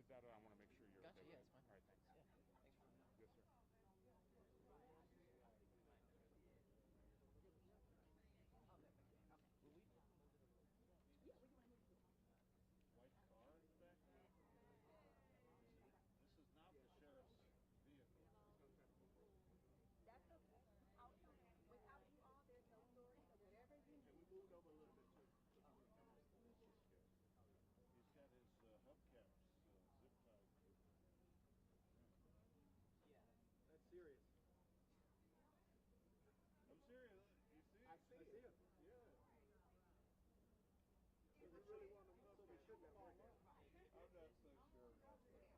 is that I want to make sure you're Gotcha. okay Yeah, with that's it. fine. All right, thanks. Yeah. Thanks for Yes, sir. Will we? White car in the back there? This is not the sheriff's vehicle. That's okay. Without you all, there's no story. So whatever you need. And we moved over a little bit too. He's got his hubcaps zip tied. Yeah. That's serious. I'm serious. You see? I see it. Yeah. So we really want to. So we shouldn't have worked out. I'm not so sure about that.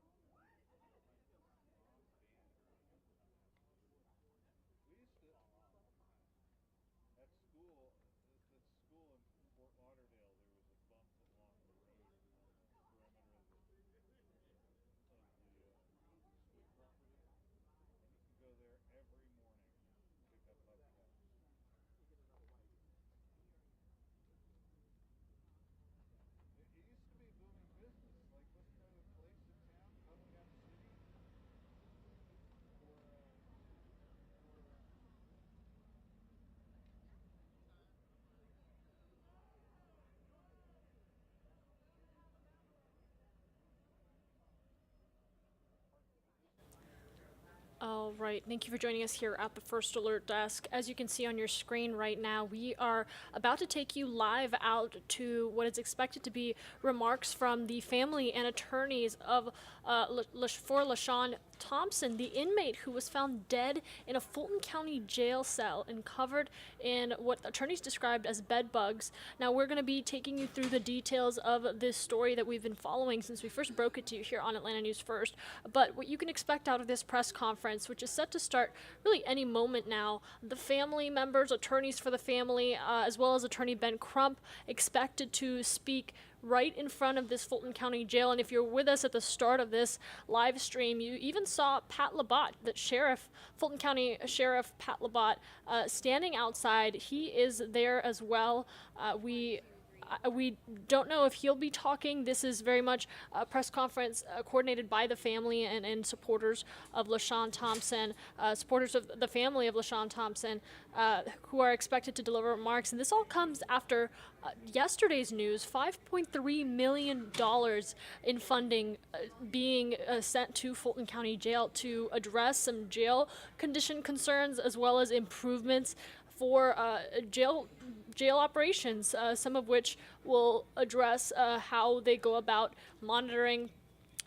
We used to at school. At school in Fort Lauderdale, there was a bump along the road perimeter of the school property, and you could go there every morning and pick up hubcaps. It used to be booming business. Like, wasn't there a place in town, Hubcap City, for All right, thank you for joining us here at the First Alert Desk. As you can see on your screen right now, we are about to take you live out to what is expected to be remarks from the family and attorneys of for LaShawn Thompson, the inmate who was found dead in a Fulton County jail cell and covered in what attorneys described as bed bugs. Now, we're going to be taking you through the details of this story that we've been following since we first broke it to you here on Atlanta News First. But what you can expect out of this press conference, which is set to start really any moment now, the family members, attorneys for the family, as well as attorney Ben Crump, expected to speak right in front of this Fulton County jail. And if you're with us at the start of this live stream, you even saw Pat Labat, the sheriff, Fulton County Sheriff Pat Labat, standing outside. He is there as well. We don't know if he'll be talking. This is very much a press conference coordinated by the family and supporters of LaShawn Thompson, supporters of the family of LaShawn Thompson, who are expected to deliver remarks. And this all comes after yesterday's news: $5.3 million in funding being sent to Fulton County Jail to address some jail condition concerns as well as improvements for jail operations, some of which will address how they go about monitoring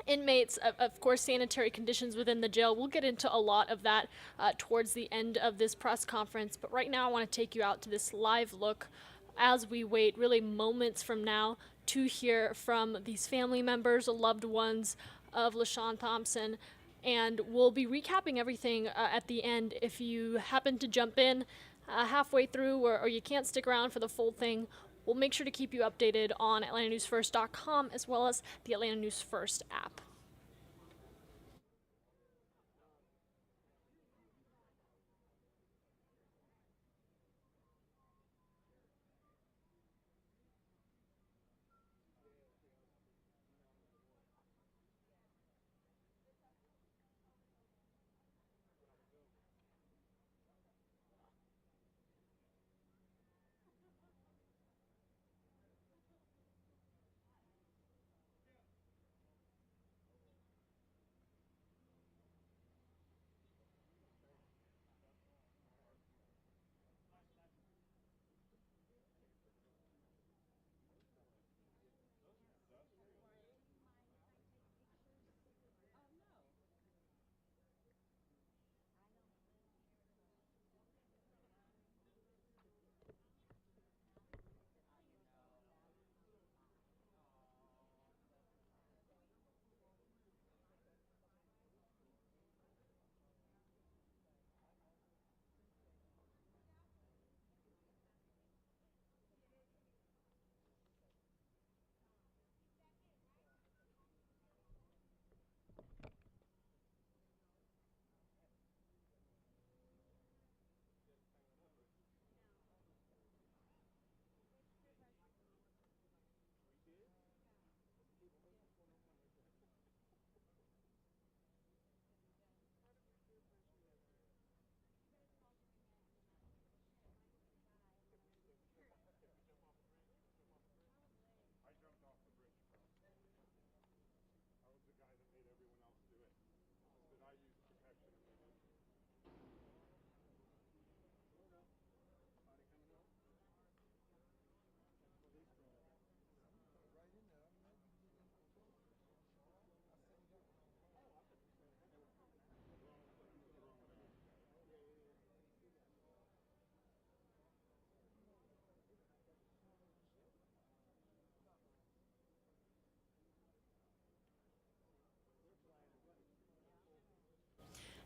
inmates, of course, sanitary conditions within the jail. We'll get into a lot of that towards the end of this press conference, but right now I want to take you out to this live look as we wait, really moments from now, to hear from these family members, loved ones of LaShawn Thompson. And we'll be recapping everything at the end. If you happen to jump in halfway through or you can't stick around for the full thing, we'll make sure to keep you updated on AtlantaNewsFirst.com as well as the Atlanta News First app.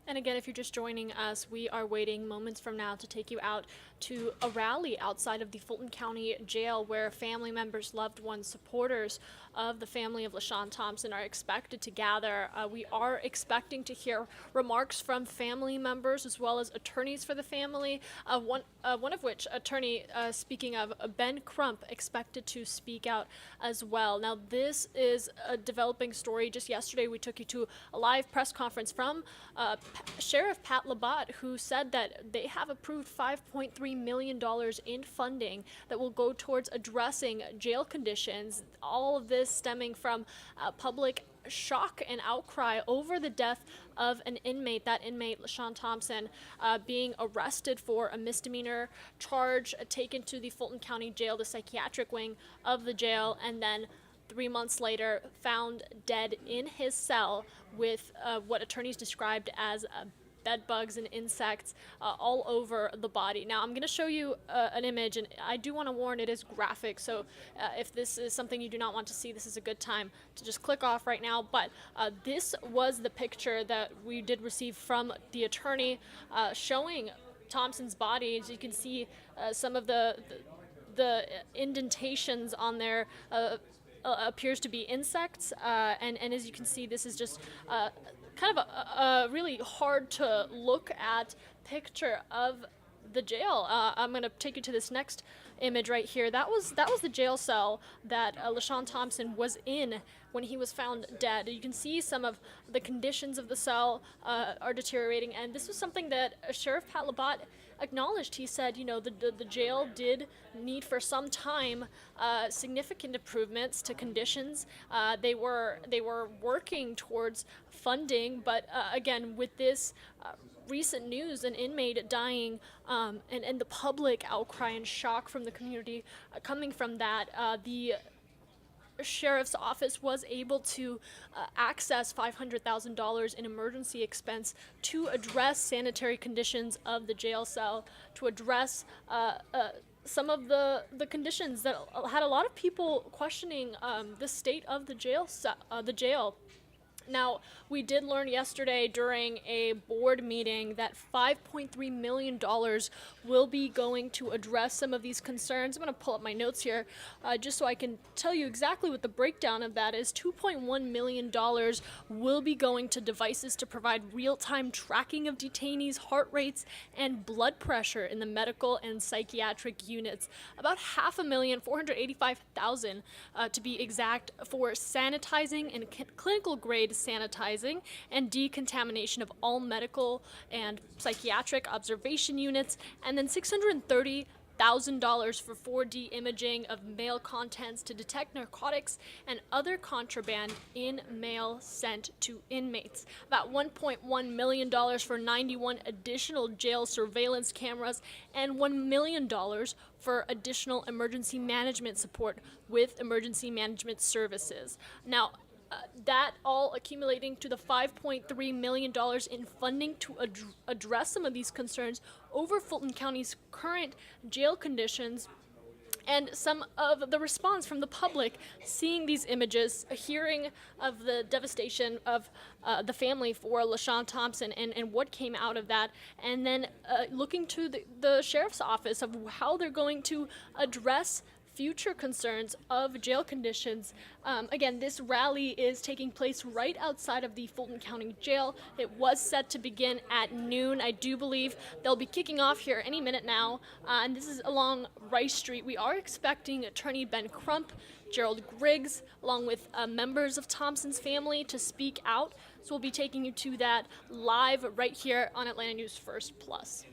And again, if you're just joining us, we are waiting moments from now to take you out to a rally outside of the Fulton County Jail where family members, loved ones, supporters of the family of LaShawn Thompson are expected to gather. We are expecting to hear remarks from family members as well as attorneys for the family, one of which, attorney, speaking of, Ben Crump, expected to speak out as well. Now, this is a developing story. Just yesterday, we took you to a live press conference from Sheriff Pat Labat, who said that they have approved $5.3 million in funding that will go towards addressing jail conditions. All of this stemming from public shock and outcry over the death of an inmate, that inmate, LaShawn Thompson, being arrested for a misdemeanor charge, taken to the Fulton County Jail, the psychiatric wing of the jail, and then 3 months later found dead in his cell with what attorneys described as bed bugs and insects all over the body. Now, I'm going to show you an image, and I do want to warn, it is graphic, so if this is something you do not want to see, this is a good time to just click off right now. But this was the picture that we did receive from the attorney showing Thompson's body. As you can see, some of the indentations on there appears to be insects, and as you can see, this is just kind of a really hard to look at picture of the jail. I'm going to take you to this next image right here. That was the jail cell that LaShawn Thompson was in when he was found dead. You can see some of the conditions of the cell are deteriorating, and this was something that Sheriff Pat Labat acknowledged. He said, you know, the jail did need for some time significant improvements to conditions. They were working towards funding, but again, with this recent news, an inmate dying, and the public outcry and shock from the community coming from that, the sheriff's office was able to access $500,000 in emergency expense to address sanitary conditions of the jail cell, to address some of the conditions that had a lot of people questioning the state of the jail. Now, we did learn yesterday during a board meeting that $5.3 million will be going to address some of these concerns. I'm going to pull up my notes here just so I can tell you exactly what the breakdown of that is. $2.1 million will be going to devices to provide real-time tracking of detainees' heart rates and blood pressure in the medical and psychiatric units. About $5,485,000 to be exact for sanitizing and clinical grade sanitizing and decontamination of all medical and psychiatric observation units, and then $630,000 for 4D imaging of mail contents to detect narcotics and other contraband in mail sent to inmates. About $1.1 million for 91 additional jail surveillance cameras, and $1 million for additional emergency management support with emergency management services. Now, that all accumulating to the $5.3 million in funding to address some of these concerns over Fulton County's current jail conditions, and some of the response from the public seeing these images, hearing of the devastation of the family for LaShawn Thompson and what came out of that, and then looking to the sheriff's office of how they're going to address future concerns of jail conditions. Again, this rally is taking place right outside of the Fulton County Jail. It was set to begin at noon. I do believe they'll be kicking off here any minute now, and this is along Rice Street. We are expecting attorney Ben Crump, Gerald Griggs, along with members of Thompson's family to speak out. So we'll be taking you to that live right here on Atlanta News First Plus.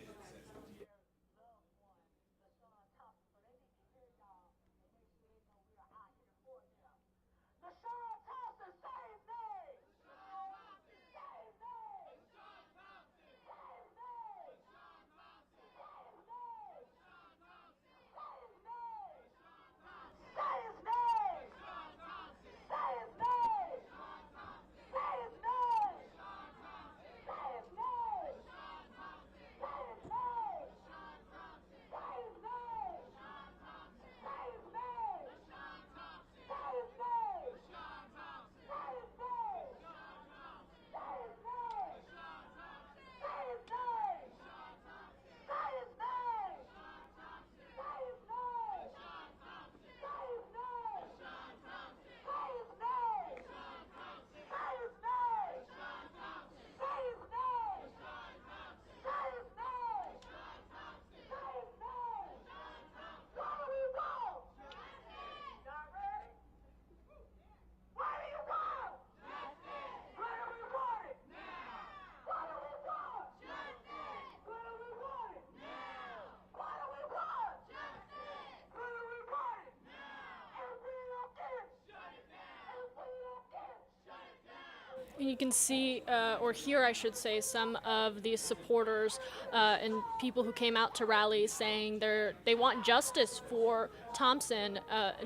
You can see, or hear, I should say, some of these supporters and people who came out to rally saying they want justice for Thompson,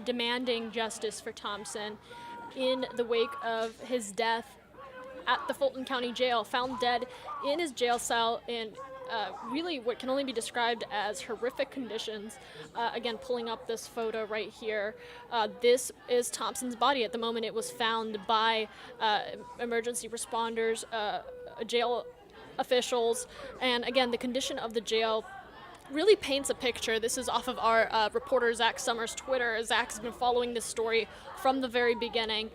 demanding justice for Thompson in the wake of his death at the Fulton County Jail, found dead in his jail cell in really what can only be described as horrific conditions. Again, pulling up this photo right here. This is Thompson's body. At the moment, it was found by emergency responders, jail officials, and again, the condition of the jail really paints a picture. This is off of our reporter Zach Summers' Twitter. Zach's been following this story from the very beginning,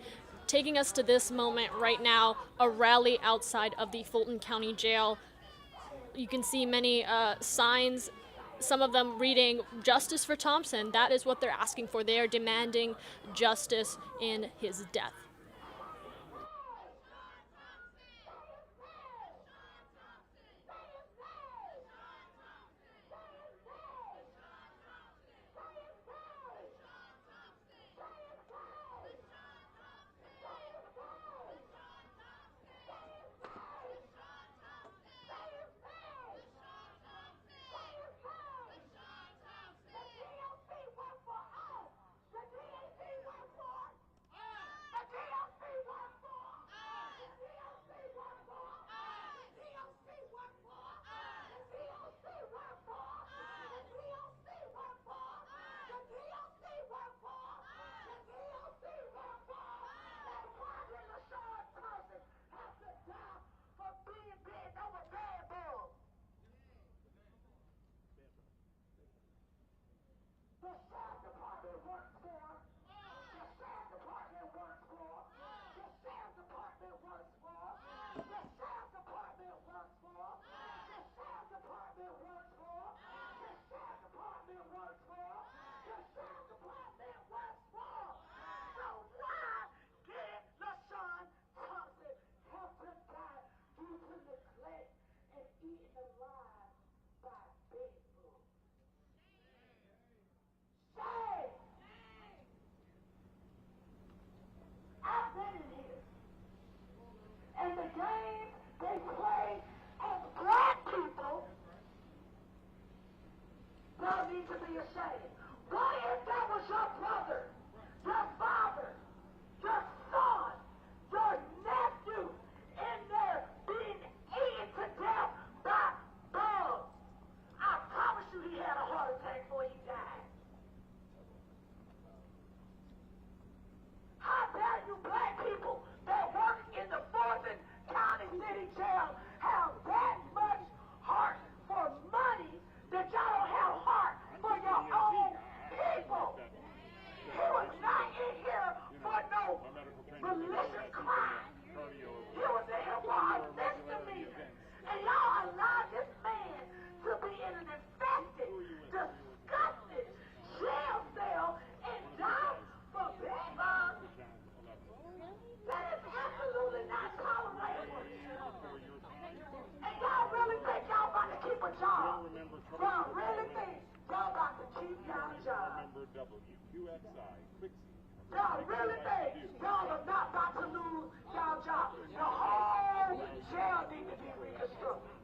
taking us to this moment right now, a rally outside of the Fulton County Jail. You can see many signs, some of them reading "Justice for Thompson." That is what they're asking for. They are demanding justice in his death. And the game they play as black people don't need to be ashamed. What if that was your brother, your father, your son, your nephew in there being eaten to death by bugs? I promise you he had a heart attack before he died. How dare you black people that work in the Fulton County City Jail have that much heart for money that y'all don't have heart for your own people? He was not in here for no malicious crime. He was in here for a misdemeanor. And y'all allowed this man to be in an infected, disgusted jail cell and die for bed bugs. That is absolutely not tolerable. And y'all really think y'all about to keep a job? Y'all really think y'all about to keep y'all job? Y'all really think y'all are not about to lose y'all job? The whole jail needs to be reconstructed.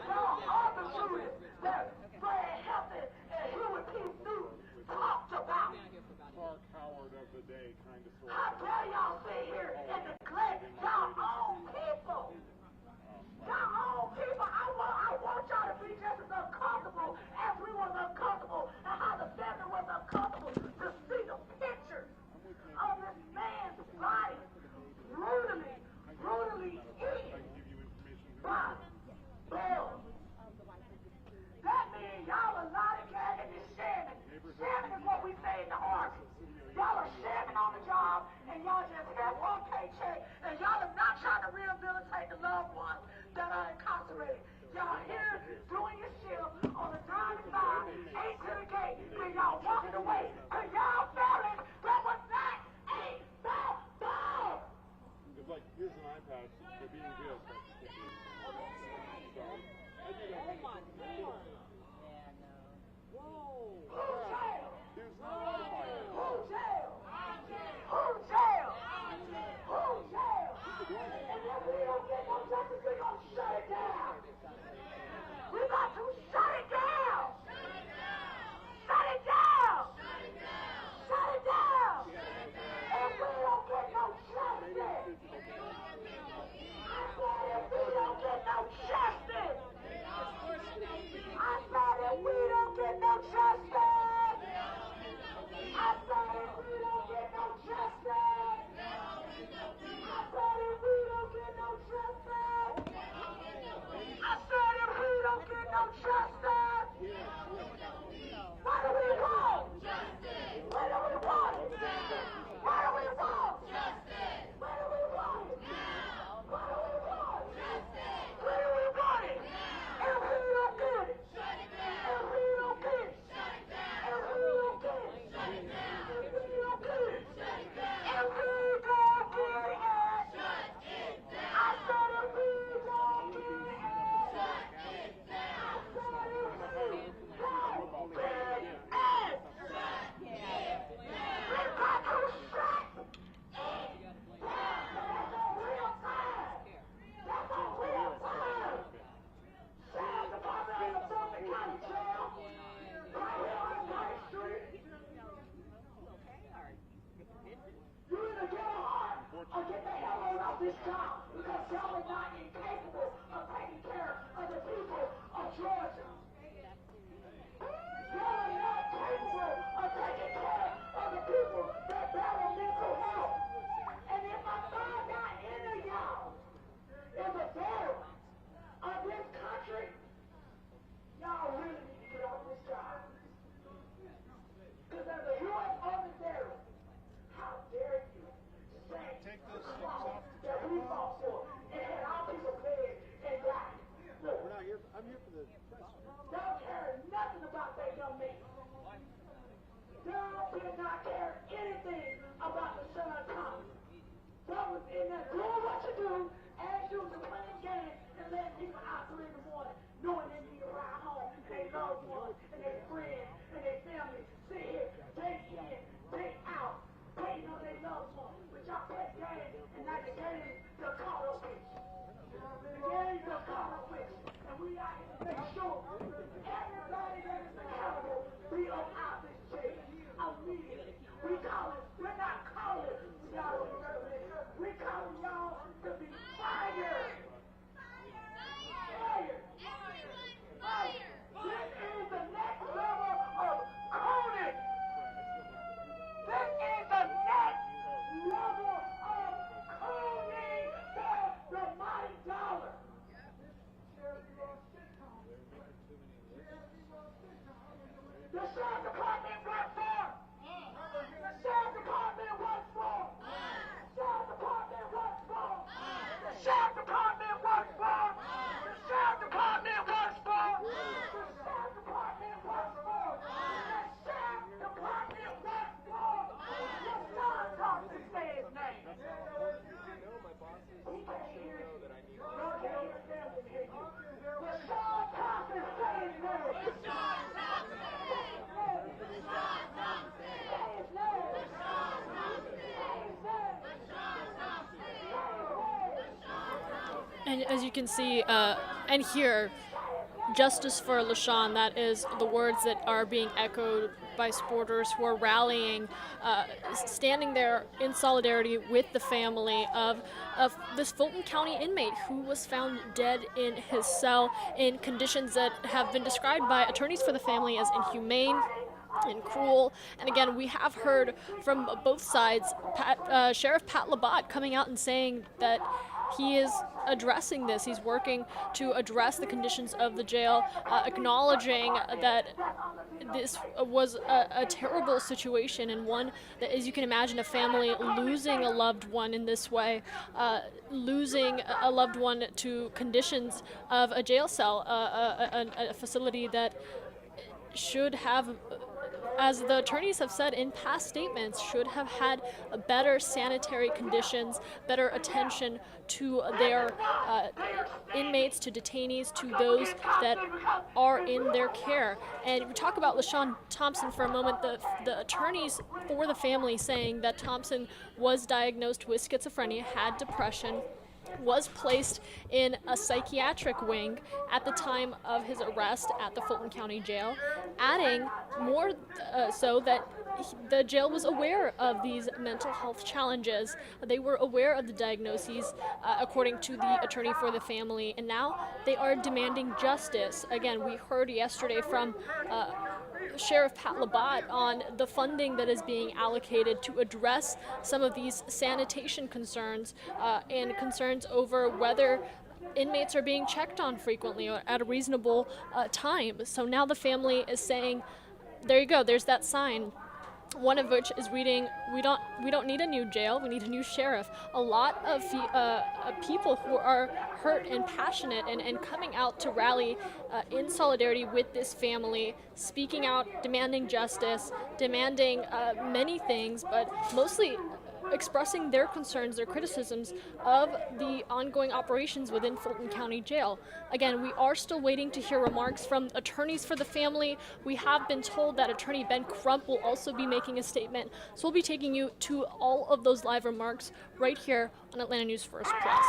Y'all are the shooters that Fred Hampton and Huey P. Newton talked about. Clark Howard of the day, kind of sort How dare y'all sit here and neglect y'all own people? Y'all own people. I want y'all to be just as uncomfortable as we was uncomfortable and how the family was uncomfortable to see the pictures of this man's body brutally eaten by bugs. That means y'all are lollygagging and shamming. Shamming is what we say in the army. Y'all are shamming on the job, and y'all just have one paycheck, and y'all are not trying off this job because y'all are not incapable of taking care of the people of Georgia. Y'all are not capable of taking care of the people that battle mental health. And if I find out any of y'all is a veteran of this country, y'all really need to get off this job. Because as a U.S. Army veteran, how dare you say Take the those things cause off the that we fought for and had our people bled and died. Look, We're not here. I'm here for the press. don't care nothing about that young man. Y'all did not care anything about the son of Thomas. Y'all was in there doing what you do, as you was playing games and letting people out 3 in the morning, knowing they need to ride home, and their loved ones, and their friends, and their family sit here, take in, take out, waiting on their loved ones. But y'all play games, and now the game done caught up with you. The game done caught up with you. And we out here to make sure everybody that is accountable be up out this jail immediately. We're not calling y'all to represent. We're calling y'all to be fired. Fired. Fired. This is the next level of coding. This is the next level of coding for the mighty dollar. The sheriff department works for. The sheriff department works for. Sheriff department works for. The sheriff department works for. The sheriff department works for. The sheriff department works for. The sheriff department works for. LaShawn Thompson, say his name. He can't hear you. Nor can your family hear you. LaShawn Thompson, say his name. LaShawn Thompson. And as you can see and hear, justice for LaShawn, that is the words that are being echoed by supporters who are rallying, standing there in solidarity with the family of this Fulton County inmate who was found dead in his cell in conditions that have been described by attorneys for the family as inhumane and cruel. And again, we have heard from both sides, Sheriff Pat Labatt coming out and saying that he is addressing this. He's working to address the conditions of the jail, acknowledging that this was a terrible situation, and one that, as you can imagine, a family losing a loved one in this way, losing a loved one to conditions of a jail cell, a facility that should have, as the attorneys have said in past statements, should have had better sanitary conditions, better attention to their inmates, to detainees, to those that are in their care. And we talk about LaShawn Thompson for a moment. The attorneys for the family saying that Thompson was diagnosed with schizophrenia, had depression, was placed in a psychiatric wing at the time of his arrest at the Fulton County Jail, adding more so that the jail was aware of these mental health challenges. They were aware of the diagnoses, according to the attorney for the family, and now they are demanding justice. Again, we heard yesterday from Sheriff Pat Labatt on the funding that is being allocated to address some of these sanitation concerns and concerns over whether inmates are being checked on frequently or at a reasonable time. So now the family is saying, there you go, there's that sign. One of which is reading, we don't need a new jail, we need a new sheriff. A lot of people who are hurt and passionate and coming out to rally in solidarity with this family, speaking out, demanding justice, demanding many things, but mostly expressing their concerns, their criticisms of the ongoing operations within Fulton County Jail. Again, we are still waiting to hear remarks from attorneys for the family. We have been told that Attorney Ben Crump will also be making a statement, so we'll be taking you to all of those live remarks right here on Atlanta News First Plus.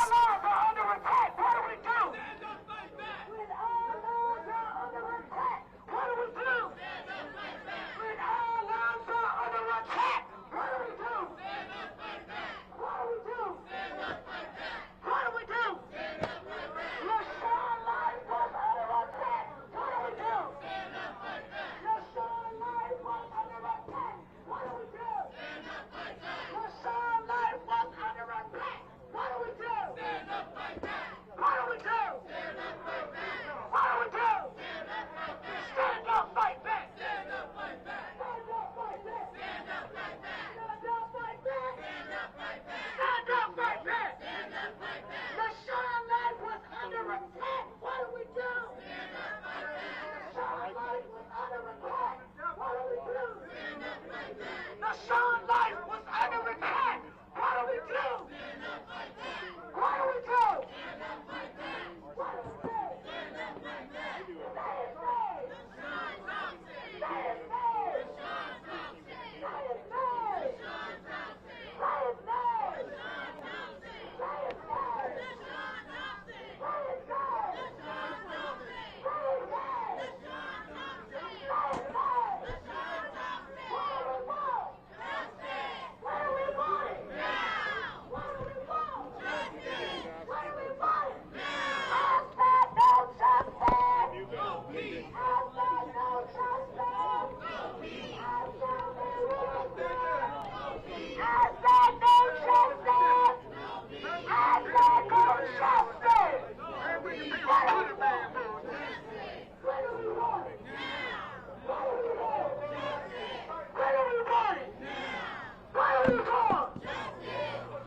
we going?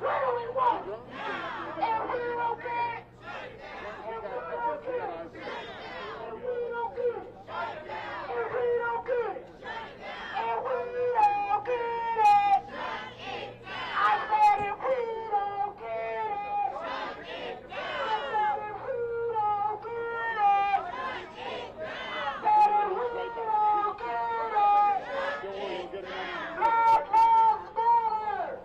Where do we want it? If we don't get it, if we don't get it, if we don't get it, if we don't get it, if we don't get it, I said if we don't get it, I said if we don't get it, I said if we don't get it, Black Lives Matter!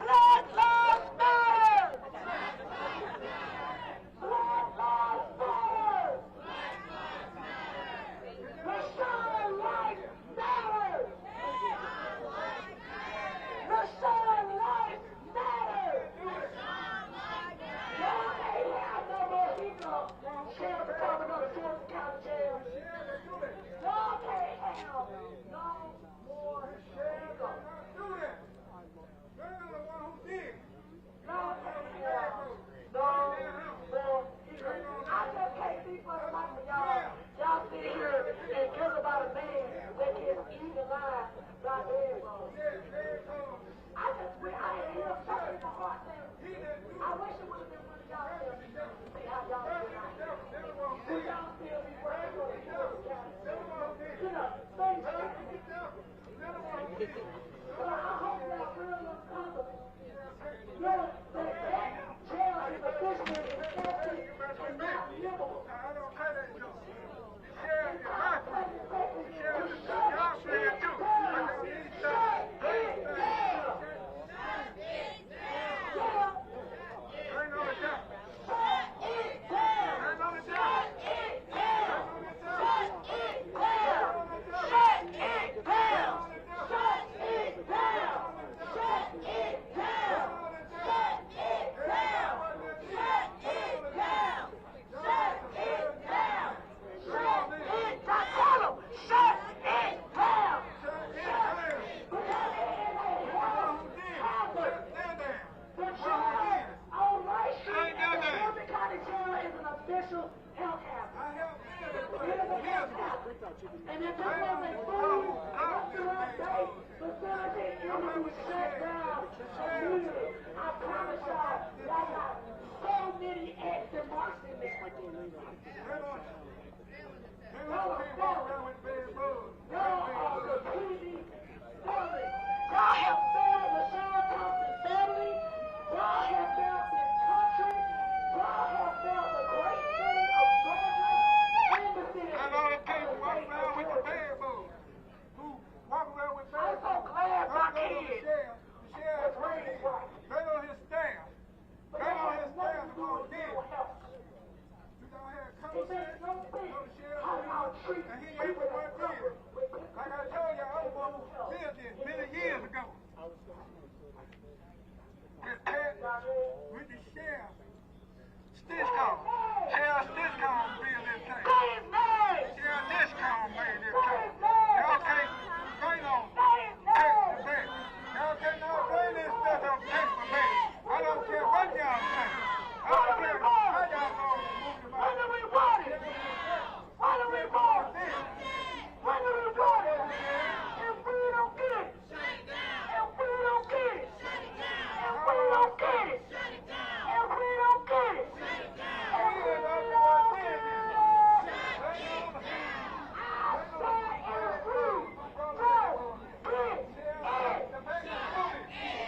Black Lives Matter! Black Lives Matter! Black Lives Matter! The sunlight matters! The sunlight matters! Y'all ain't have no more hiccup. Sheriff coming up to Fulton County Jail. Y'all can't have no more hiccup. Y'all can't have no more hiccup. I just can't see for the life of y'all. Y'all sit here and guess about a man that can eat alive by bedroom. I ain't hear something in my heart there. I wish it would have been one of y'all there. See how y'all feel out here. Do y'all feel me working for the Fulton County? You know, things but I hope y'all real uncomfortable. You know, that jail is officially empty and not livable. And if there was a food, restaurant-based facility, it would be shut down immediately. I promise y'all, y'all got so many extra marks in there. Y'all are completely felony. Y'all have failed the Sean Thompson family. Y'all have failed this country. Y'all have failed the great city of Georgia and the city of I know the people walk around with the bad boys. Who walk around with bad I'm so glad my kids The sheriff was raised right. They on his staff. But They that on has his staff nothing to do on with this. mental health. You don't have It common makes sense. no sense how y'all treat And he ain't people the one that suffer thing. with Like I told you, I was lived this many years ago. With the sheriff. Stitchcomb. Sheriff Stitchcomb built this thing. Save me! Sheriff Stitchcomb made this Save thing. me! Y'all can't bring on Save me! paper. Y'all can't not bring this stuff on paper, man. I don't care what y'all say. I don't care how y'all gonna move the When do money. we want it? When do we want it? When do we want it? If we don't get it, if we don't get it, if we don't get it, if we don't get it, if we don't get it, I said if we don't get it,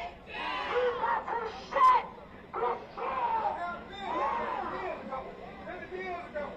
we got to shut this jail down.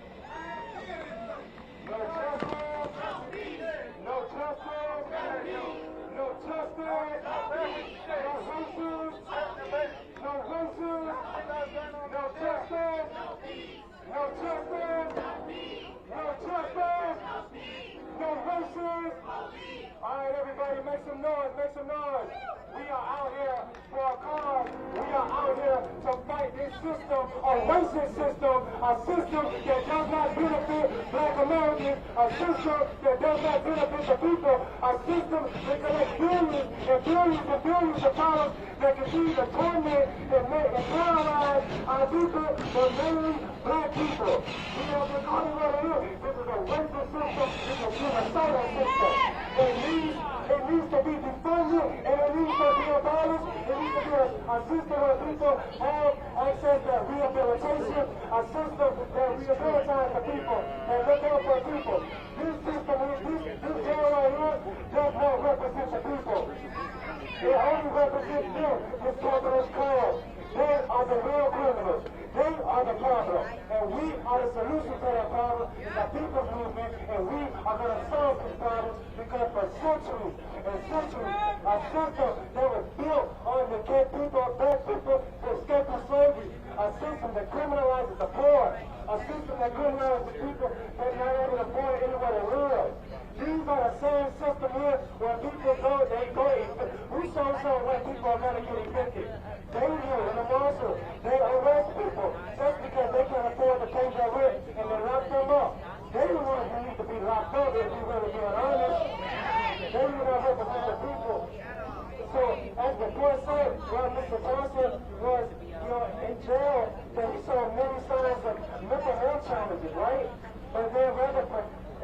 All right, everybody, make some noise, make some noise. We are out here for a cause. We are out here to fight this system, a racist system, a system that does not benefit black Americans, a system that does not benefit the people, a system that collects billions and billions and billions of dollars that continue to torment and terrorize our people, but mainly black people. We have been calling right here. This is a racist system. have access to rehabilitation, a system that rehabilitates the people and look out for people. This system, this jail right here, does not represent the people. It only represents them, this capitalist class. They are the real criminals. They are the problem. And we are the solution to that problem, the people's movement, and we are going to solve this problem because for centuries and centuries, a system that was built on the black people to escape from slavery, a system that criminalizes the poor, a system that criminalizes the people that are not able to afford anywhere to live. These are the same system here where people go, we show where people are going to get evicted. They here in the marshal, they arrest people just because they can't afford to pay their rent and they lock them up. They the ones who need to be locked up if we really being honest. They do not represent the people. So, as the court said, well, Mr. Johnson was, in jail, that he saw many signs of mental health challenges, right? But then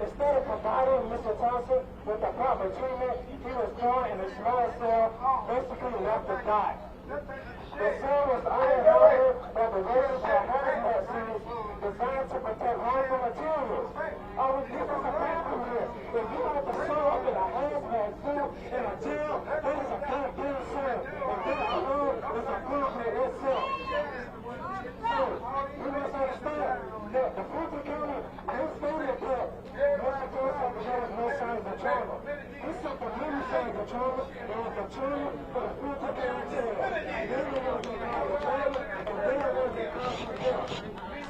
instead of providing Mr. Johnson with the proper treatment, he was thrown in a small cell, basically left to die. The cell was uninhabited by the raiders for hazmat suits designed to protect harmful materials. I was giving a bathroom here. If you have to show up in a hazmat suit in a jail, that is a goddamn cell. And this alone is a movement itself. So, you must understand that the Fulton County, they stated that Mr. Johnson showed no signs of trauma. He suffered many signs of trauma, and was a trauma for the Fulton County Jail. They were going to be called the trauma, and they were going to be called for death.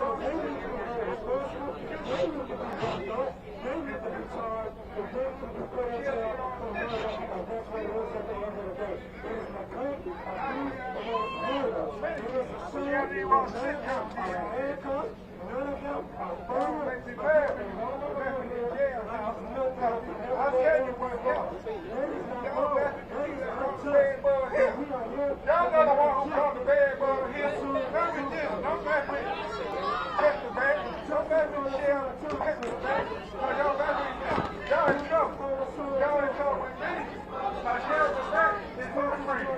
So they need to be held responsible, they need to be locked up, they need to be charged, and they need to be put in jail for murder, and that's what it is at the end of the day. It is neglect, abuse, and it is murder. It is a sin, none of them are handcuffed, none of them are burned, and one of them is jail. I'll tell you what happened. That is not wrong. That is not just. Y'all know the one who called the bad boy here. Come with this. Don't back with it. Check the back. Don't back with the shell. Check the back. Y'all back with it. Y'all in trouble. Y'all in trouble with me. My sheriff is back. It's for free. You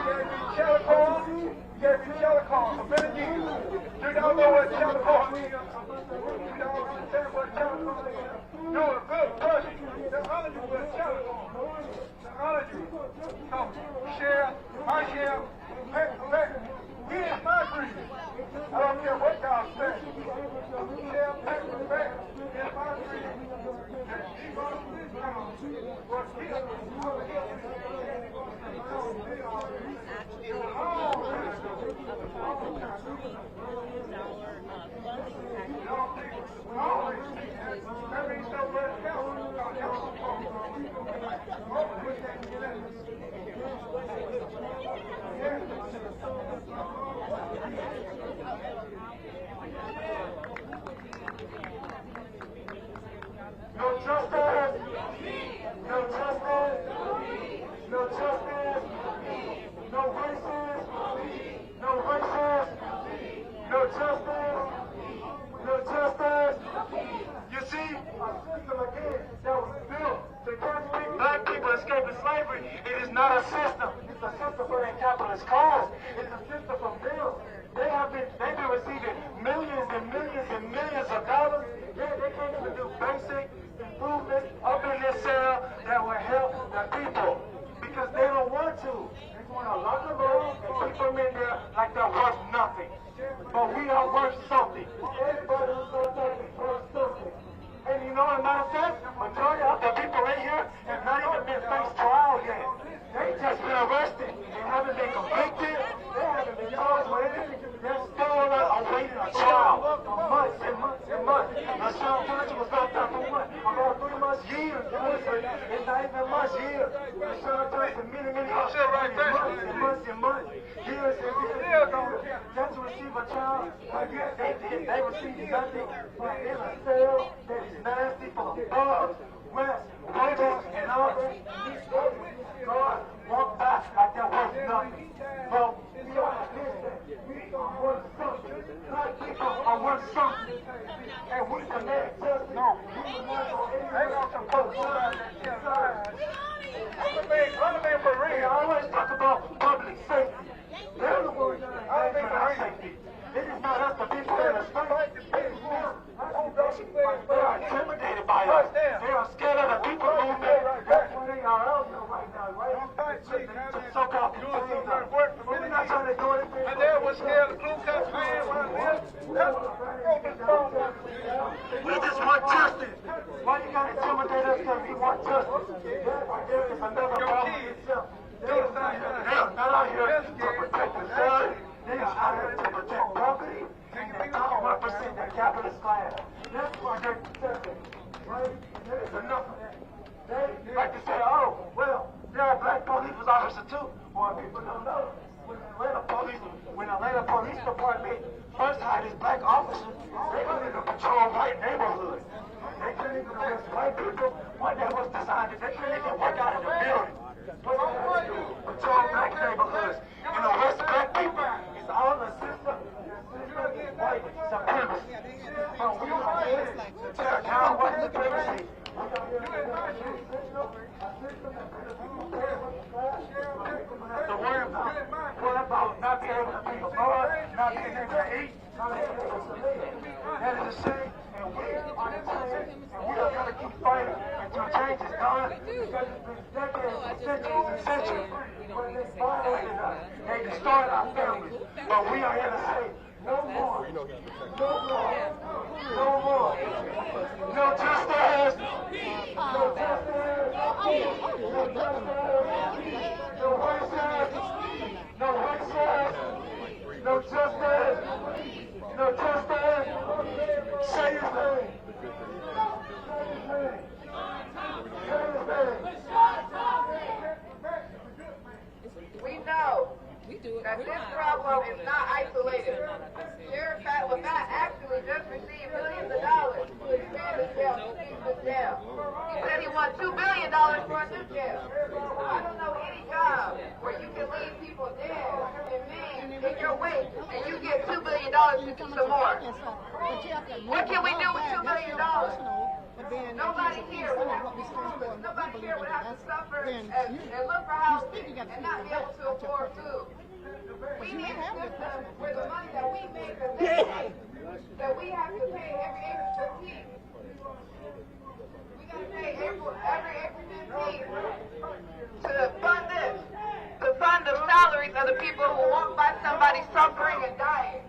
gave me Telecom. You gave me Telecom for many years. Do y'all know what Telecom is? Do y'all understand what Telecom is? You're a good person. They honor you with Telecom. They honor you. So, share, my share, back. We is my dream. I don't care what y'all say. Share, back. It's my dream. No justice, no justice, no justice, no races, no races, no justice, no justice. You see, a system again that was built to catch black people escaping slavery. It is not a system. It's a system for their capitalist cause. It's a system for bills. They've been receiving millions and millions and millions of dollars. Yeah, they can't even do basic improvements up in this cell that will help the people because they don't want to. They want to lock them up and keep them in there like they're worth nothing. But we are worth something. Everybody who's worth something is worth something. And you know, as a matter of fact, majority of the people right here have not even been faced trial yet. They just been arrested and haven't been convicted. They haven't been charged with anything. They're still awaiting a trial for months and months and months. Now, Sean Johnson was locked up for what? About 3 months, years. It's not even months, years. Sean Johnson, many months and months and months, years and years. Just to receive a trial, they received nothing but in a cell that is nasty for bugs, rats, roaches, and all that. God walk by like they're worth nothing. Well, we are worth something. Black people are worth something. And we demand justice. No. They got some folks on that side. I always talk about public safety. are intimidated by us. They are scared of the people movement. That's why they are out here right now, right? To soak out the pain. We're not trying to do anything. And they was scared of Ku Klux Klan around here. We just want justice. Why you gotta intimidate us because we want justice? That right there is another problem in itself. They are not out here to protect themselves. They are out here to protect property and the top 1% that capitalist class. That's why they're protecting. Right? There is enough of that. They like to say, oh, well, there are black police officers too. Well, people don't know. When Atlanta Police Department first hired this black officer, they couldn't even patrol white neighborhoods. They couldn't even arrest white people when that was designed. They couldn't even work out in the building. What they had to do, patrol black neighborhoods and arrest black people. It's all a system. White supremacy. But we are here to tear down white supremacy. We are here to tear down a system that to worry about not being able to pay for food, not being able to eat, not being able to live. That is a shame, and we are determined, and we are going to keep fighting until change is done, because it's been decades and centuries and centuries when they violated us. They destroyed our families, but we are here to say, no more, no more, no more, no justice, no justice, no justice, no racism, no racism, no justice, no justice. Say his name. Say his name. We know that this problem is not isolated. Sheriff Pat was not actually just received millions of dollars to expand the jail, to fix the jail. He said he won $2 billion for a new jail. I don't know any job where you can leave people dead and maimed in your wake and you get $2 billion to do some more. What can we do with $2 billion? Nobody here would have to be homeless. Nobody here would have to suffer and look for housing and not be able to afford food. We need a system where the money that we make as they that we have to pay every April 15th. We got to pay every April 15th to fund this, to fund the salaries of the people who walk by somebody suffering and dying.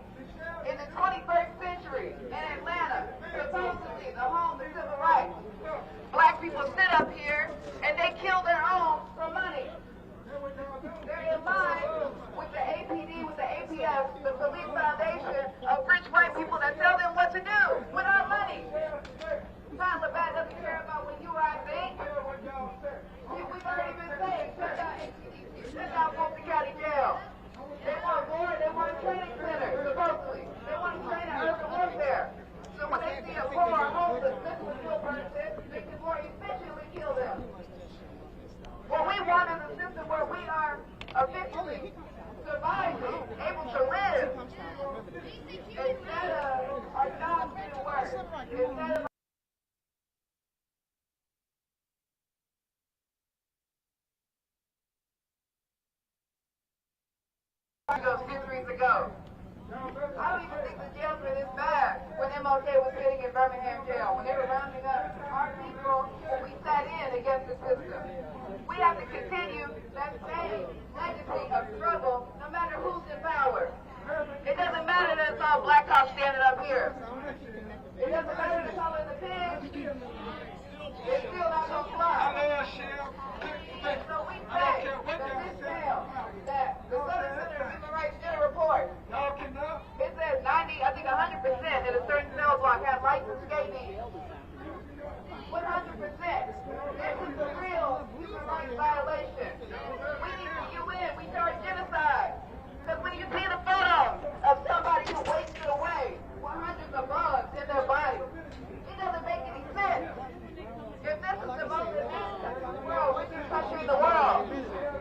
In the 21st century, in Atlanta, supposedly the home, the civil rights, black people sit up here and they kill their own for money. They're in line with the APD, with the APF, the Police Foundation of rich white people that tell them what to do with our money. Tom LeBat doesn't care about what you or I think. We've already been saying, shut down Fulton County Jail. They want more, they want a training center, supposedly. They want to train our urban warfare. So when they see a poor or homeless, this is still person, they can more efficiently kill them. What we want is a system where we are officially surviving, able to live, instead of our jobs being worse, instead of centuries ago. I don't even think the jails were this bad when MLK was sitting in Birmingham jail, when they were rounding up our people when we sat in against the system. We have to continue that same legacy of struggle no matter who's in power. It doesn't matter that it's all black cops standing up here. It doesn't matter the color of the pig. It's still not going to fly. And so we say that this jail, that the Southern Center of Human Rights did a report. It says 90, I think 100% in a certain cell block have licensed skating. 100%. This is a real human rights violation. We need the UN. We charge genocide. Because when you see the photo of somebody who wasted away with hundreds of bugs in their body, it doesn't make any sense. If this is the most richest country in the world,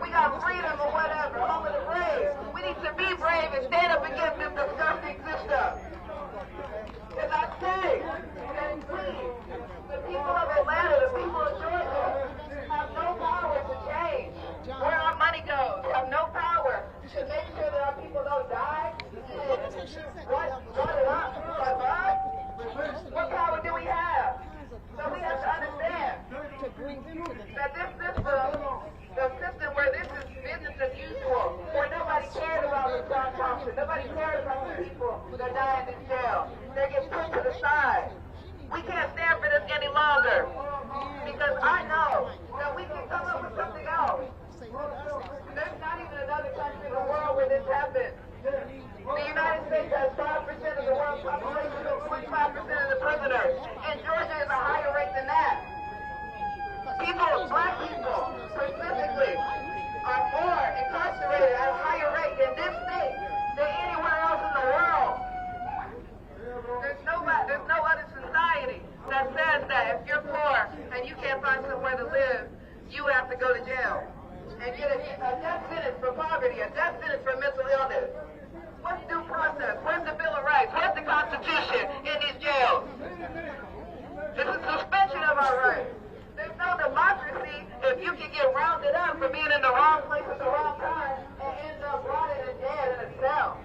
we got freedom or whatever, home of the brave. We need to be brave and stand up against this disgusting system. Because I say that the people of Atlanta, the people of Georgia, have no power to change where our money goes. Have no power to make sure that our people don't die. What power do we have? and get a death sentence for poverty, a death sentence for mental illness. What's due process? Where's the Bill of Rights? Where's the Constitution in these jails? It's a suspension of our rights. There's no democracy if you can get rounded up for being in the wrong place at the wrong time and end up rotted and dead in a cell.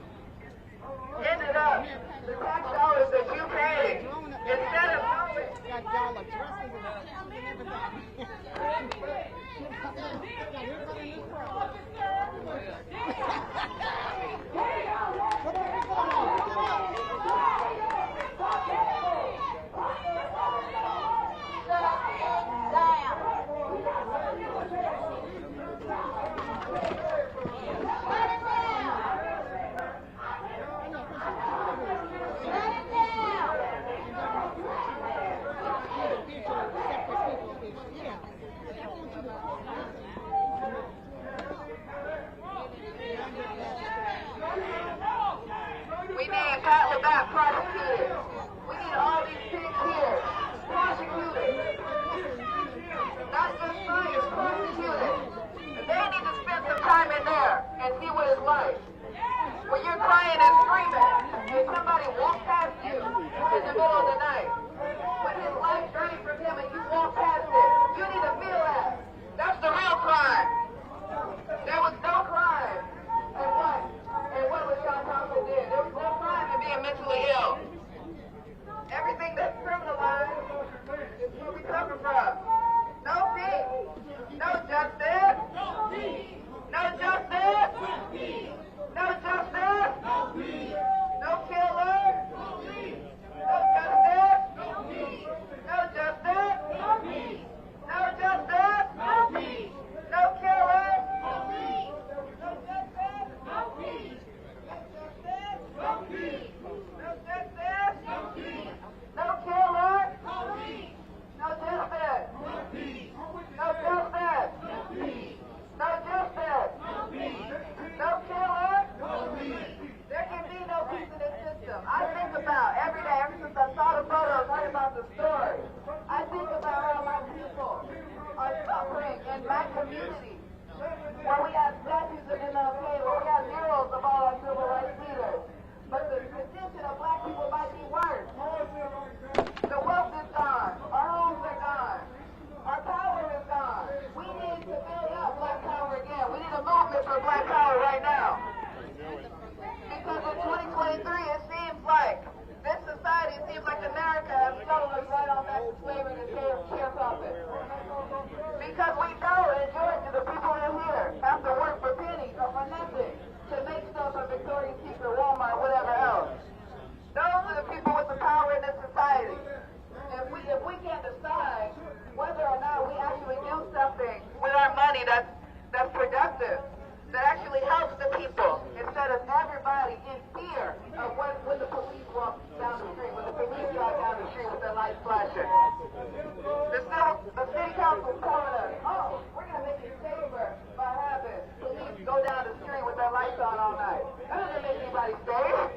Ended up, the tax dollars that you pay, instead of we need Pat LaBatt prosecuted. We need all these pigs here prosecuted. Not just lawyers, prosecuted. And they need to spend some time in there and see what it's like. When you're crying and screaming, and somebody walks past you in the middle of the night, when his life drained from him and you walk past it, you need to feel that. That's the real crime. There was no crime. And what was John Thompson did? There was no crime in being mentally ill. Everything that's criminalized is where we coming from. No peace. No justice. No justice. No justice. No killer. No justice. No justice. No justice. No killer. No justice. No peace. No justice. No justice. No killer. No justice. No justice. No justice. No killer. There can be no peace in this system. I think about every day, ever since I saw the photos, heard about the story. I think about how my people are suffering in my community, where we have statues of MLK, where we have murals of all our civil rights leaders. But the condition of black people might be worse. The wealth is gone. Our homes are gone. Our power is gone. We need to build up black power again. We need a movement for black power right now. Because in 2023, it seems like this society, it seems like America has stolen us right on back to slavery and sharecropping. Because we know in Georgia, the people in here have to work for pennies or for nothing to make stuff at Victoria's Secret, Walmart, whatever else. Those are the people with the power in this society. If we can't decide whether or not we actually do something with our money that's productive, that actually helps the people, instead of everybody in fear of when the police walk down the street, when the police drive down the street with their lights flashing. The city council is telling us, oh, we're going to make it safer by having police go down the street with their lights on all night. That doesn't make anybody safe.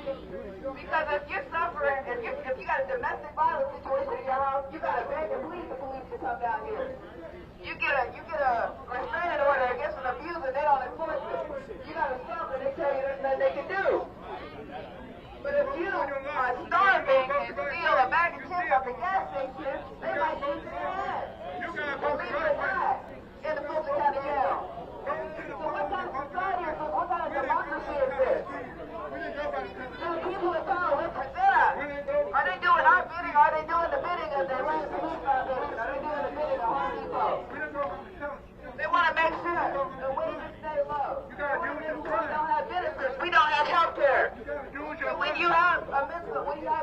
Because if you're suffering, if you got a domestic violence situation in your house, you got to beg and plead the police to come down here. You get a restraining order against an abuser, they don't enforce it. You got to stop and they tell you there's nothing they can do. But if you are starving and steal a bag of chips at the gas station, they might shoot your head. Believe it or not, in the Fulton County Jail. So what kind of society is this? What kind of democracy is this? Do the people in power represent us? Are they doing our bidding? Are they doing the bidding of the Atlanta Police Foundation? Are they doing the bidding of Home Depot? They want to make sure the wages stay low. We don't have benefits. We don't have health care. When you have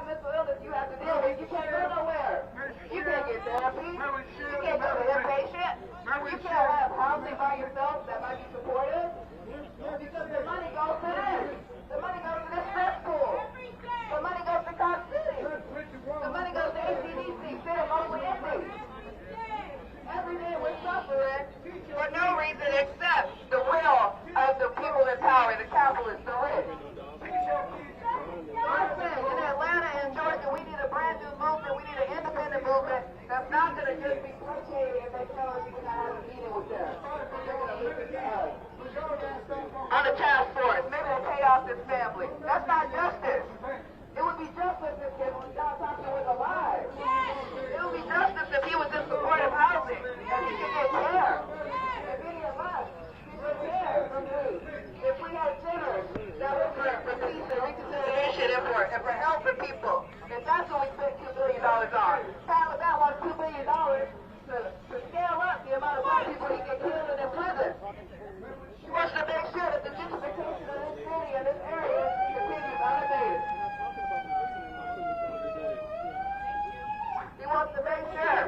mental illness, you have to deal with. You can't go nowhere. You can't get therapy. You can't go to inpatient. You can't have housing by yourself that might be supportive. Because the money goes to this. The money goes to this strip pool. The money goes to Cox City. The money goes to ACDC. City mostly empty. Every day we're suffering for no reason except the will of the people in power, the capitalists, the rich. I'm saying, in Atlanta and Georgia, we need a brand new movement. We need an independent movement that's not going to just be placated and they tell us we're going to have a meeting with them. They're going to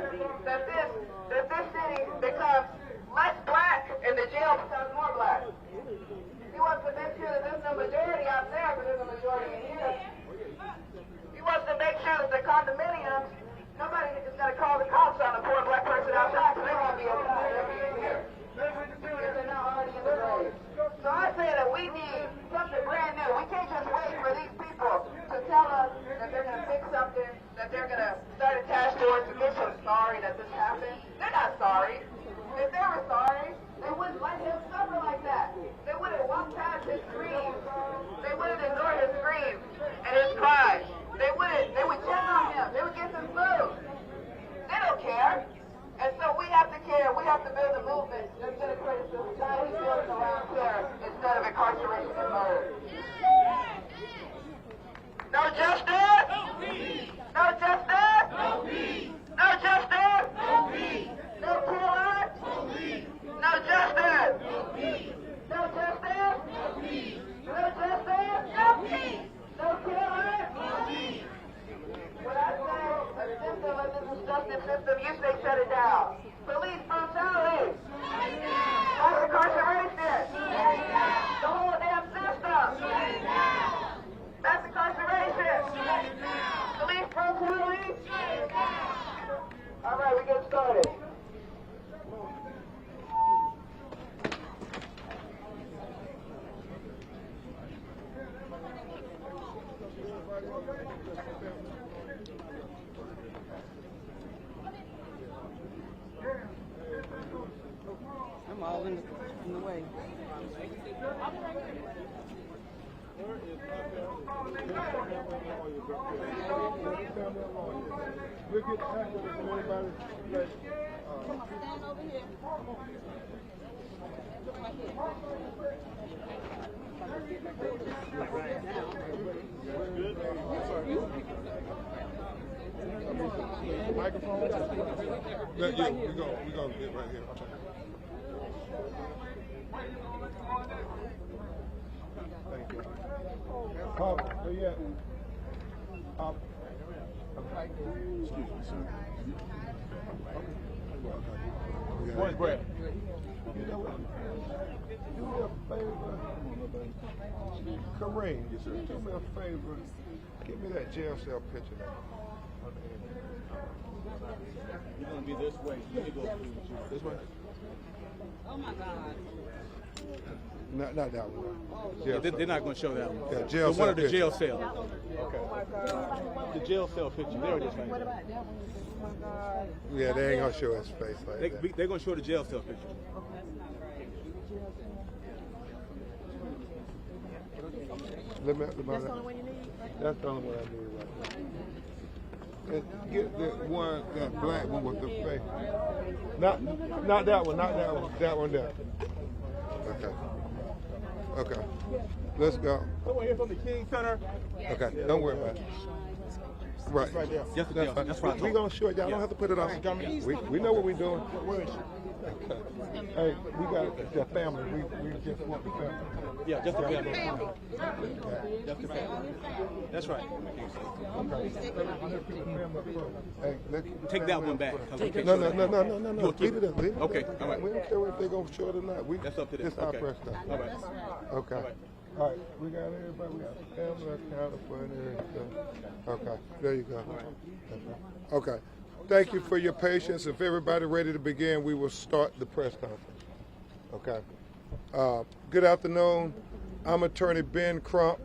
care that this city becomes less black and the jail becomes more black. He wants to make sure that there's no majority out there, but there's a majority in here. He wants to make sure that the condominiums, nobody is going to call the cops on a poor black person outside, because they won't be outside, they'll be in here. Because they're not already in the grave. So I say that we need something brand new. We can't just wait for these people to tell us that they're going to fix something, that they're going to start a task force to get so sorry that this happened. They're not sorry. If they were sorry, they wouldn't let him suffer like that. They wouldn't walk past his screams. They wouldn't ignore his screams and his cries. They would check on him. They would get some food. They don't care. And so we have to care. We have to build a movement that's going to create a society built around care instead of incarceration and murder. No justice? No peace. No justice? No peace. No justice? No peace. No killers? No peace. No justice? No peace. No justice? No peace. No justice? No peace. No killers? No peace. When I say a system of this justice system, you say shut it down. Police brutality. Mass incarceration. The whole damn system. Mass incarceration. Police brutality. All right, we get started. I'm all in the way. We'll get the packet from everybody. Stand over here. Look right here. Microphone? Yeah, we're gonna get right here. Thank you. Where you at? Excuse me, sir. One breath. You know what? Do me a favor. Kareem, do me a favor. Give me that jail cell picture now. You're going to be this way. You need to go through This way? Oh my God. Not that one. Yeah, they're not going to show that one. Yeah, jail the one of the picture. jail cell. Okay. The jail cell picture. There it is right there. Yeah, they ain't gonna show his face like that. They're going to show the jail cell picture. That's the only one you need? That's the only one I need right now. And get that one, that black one with the face. Not that one, not that one. That one there. Okay. Okay. Let's go. Someone here from the King Center. Okay, don't worry about it. Right. Right there. That's right. We're going to show it. Y'all don't have to put it on. We know what we're doing. Where is she? Hey, we got the family. We just want the family. Yeah, just the family. Just the family. That's right. Hey, Take that one back. No. Leave it up. Leave it Okay, up. all right. We don't care if they're going to show it or not. That's up to them. It's our Okay. press stuff. All right. Okay. All right. All right. We got everybody. We got the family accounted for and everything. Okay. There you go. Okay. Thank you for your patience. If everybody ready to begin, we will start the press conference. Okay. Good afternoon. I'm Attorney Ben Crump,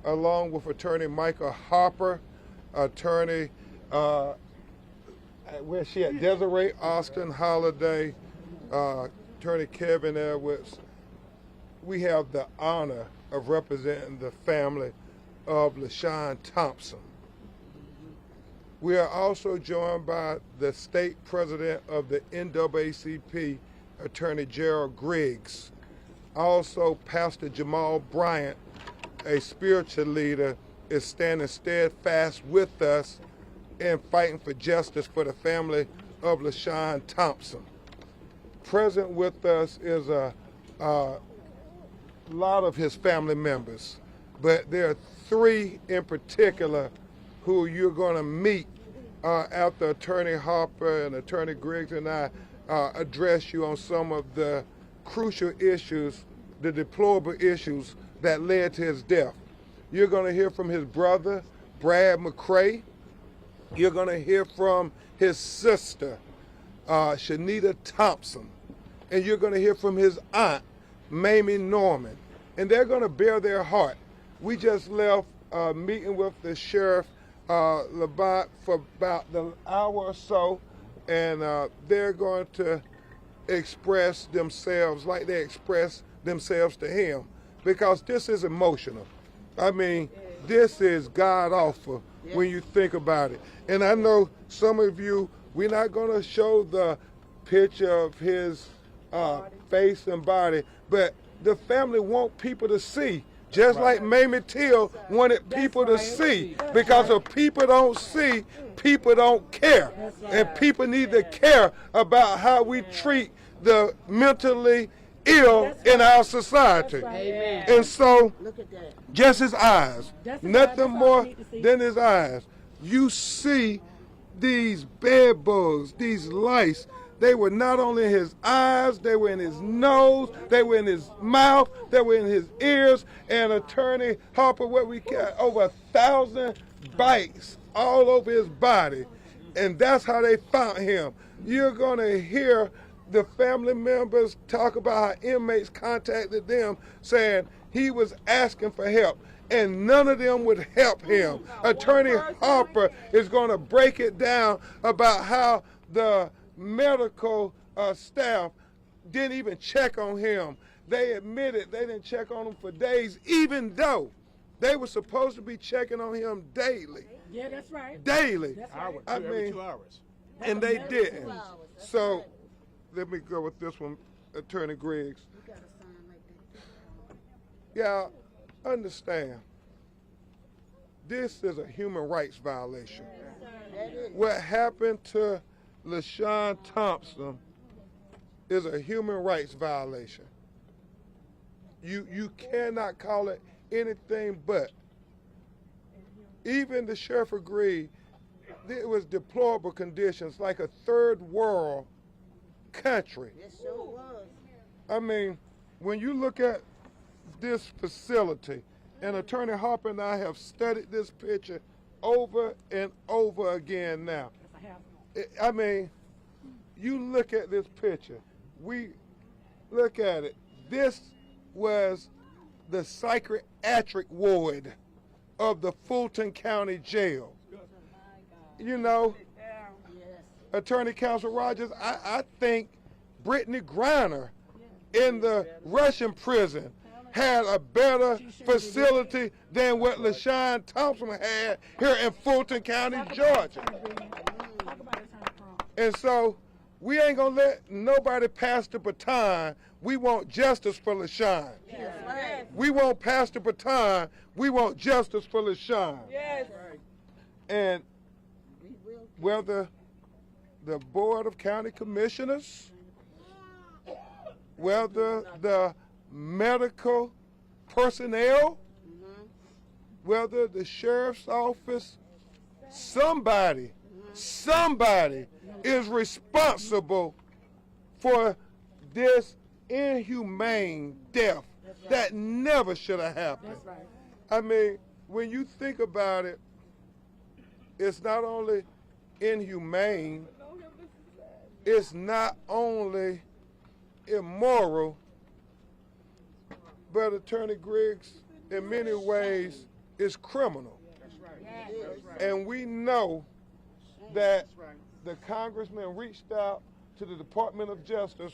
along with Attorney Michael Harper, Attorney, where's she at? Desiree Austin Holiday, Attorney Kevin Edwards. We have the honor of representing the family of LaShawn Thompson. We are also joined by the state president of the NAACP, Attorney Gerald Griggs. Also, Pastor Jamal Bryant, a spiritual leader, is standing steadfast with us in fighting for justice for the family of LaShawn Thompson. Present with us is a lot of his family members, but there are three in particular who you're going to meet after Attorney Harper and Attorney Griggs and I address you on some of the crucial issues, the deplorable issues that led to his death. You're going to hear from his brother, Brad McCray. You're going to hear from his sister, Shanita Thompson. And you're going to hear from his aunt, Mamie Norman. And they're going to bear their heart. We just left a meeting with the Sheriff Labat for about an hour or so, and they're going to express themselves like they express themselves to him, because this is emotional. I mean, this is god-awful when you think about it. And I know some of you, we're not going to show the picture of his face and body, but the family want people to see, just like Mamie Till wanted people to see, because if people don't see, people don't care. And people need to care about how we treat the mentally ill in our society. And so, just his eyes, nothing more than his eyes. You see these bed bugs, these lice. They were not only in his eyes, they were in his nose, they were in his mouth, they were in his ears. And Attorney Harper, what we got, over 1,000 bites all over his body. And that's how they found him. You're going to hear the family members talk about how inmates contacted them saying he was asking for help, and none of them would help him. Attorney Harper is going to break it down about how the medical staff didn't even check on him. They admitted they didn't check on him for days, even though they were supposed to be checking on him daily. Yeah, that's right. Daily. That's right. I mean, every 2 hours. And they didn't. So let me go with this one, Attorney Griggs. Yeah, understand. This is a human rights violation. What happened to LaShawn Thompson is a human rights violation. You cannot call it anything but. Even the sheriff agreed it was deplorable conditions, like a third world country. It sure was. I mean, when you look at this facility, and Attorney Harper and I have studied this picture over and over again now. I mean, you look at this picture. We look at it. This was the psychiatric ward of the Fulton County Jail. You know, Attorney Counsel Rogers, I think Brittany Griner in the Russian prison had a better facility than what LaShawn Thompson had here in Fulton County, Georgia. And so we ain't gonna let nobody pass the baton. We want justice for LaShawn. We won't pass the baton. We want justice for LaShawn. And whether the Board of County Commissioners, whether the medical personnel, whether the sheriff's office, somebody is responsible for this inhumane death that never should have happened. I mean, when you think about it, it's not only inhumane, it's not only immoral, but Attorney Griggs, in many ways, is criminal. And we know that the congressman reached out to the Department of Justice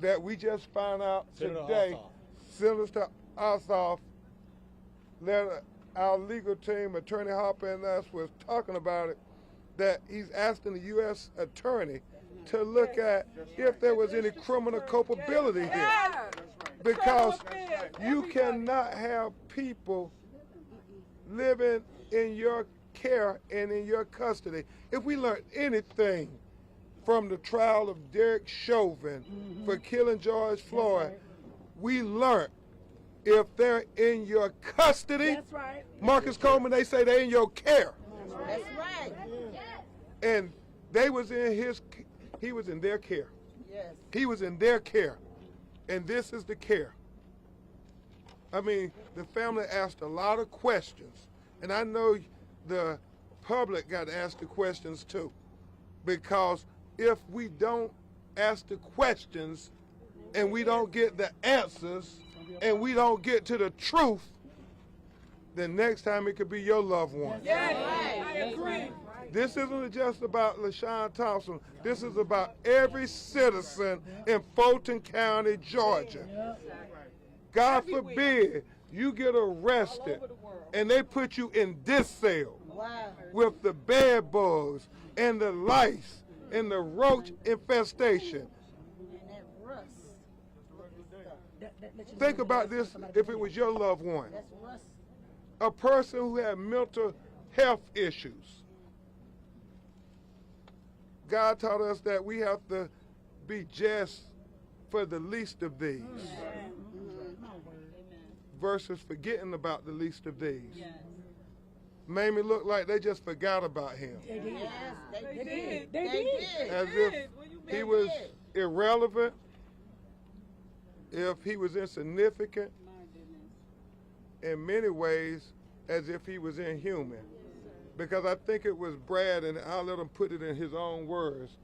that we just found out today. Senator Ossoff, that our legal team, Attorney Harper and us, was talking about it, that he's asking the U.S. attorney to look at if there was any criminal culpability here. Because you cannot have people living in your care and in your custody. If we learned anything from the trial of Derek Chauvin for killing George Floyd, we learned if they're in your custody, Marcus Coleman, they say they're in your care. That's right. And he was in their care. Yes. He was in their care. And this is the care. I mean, the family asked a lot of questions. And I know the public got to ask the questions too. Because if we don't ask the questions and we don't get the answers and we don't get to the truth, then next time it could be your loved one. Yes, I agree. This isn't just about LaShawn Thompson. This is about every citizen in Fulton County, Georgia. God forbid you get arrested and they put you in this cell with the bed bugs and the lice and the roach infestation. And that rust. Think about this if it was your loved one. That's rust. A person who had mental health issues. God taught us that we have to be just for the least of these versus forgetting about the least of these. Made me look like they just forgot about him. Yes, they did. They did. As if he was irrelevant, if he was insignificant, in many ways, as if he was inhuman. Because I think it was Brad, and I'll let him put it in his own words.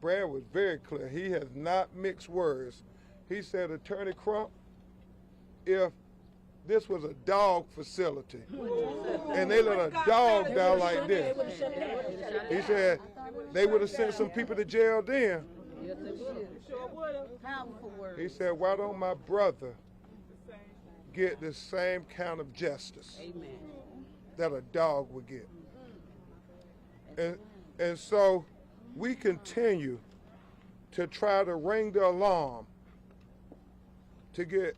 Brad was very clear. He has not mixed words. He said, Attorney Crump, if this was a dog facility and they let a dog die like this, he said they would have sent some people to jail then. Yes, they would. Sure would have. Powerful words. He said, why don't my brother get the same kind of justice that a dog would get? And so we continue to try to ring the alarm to get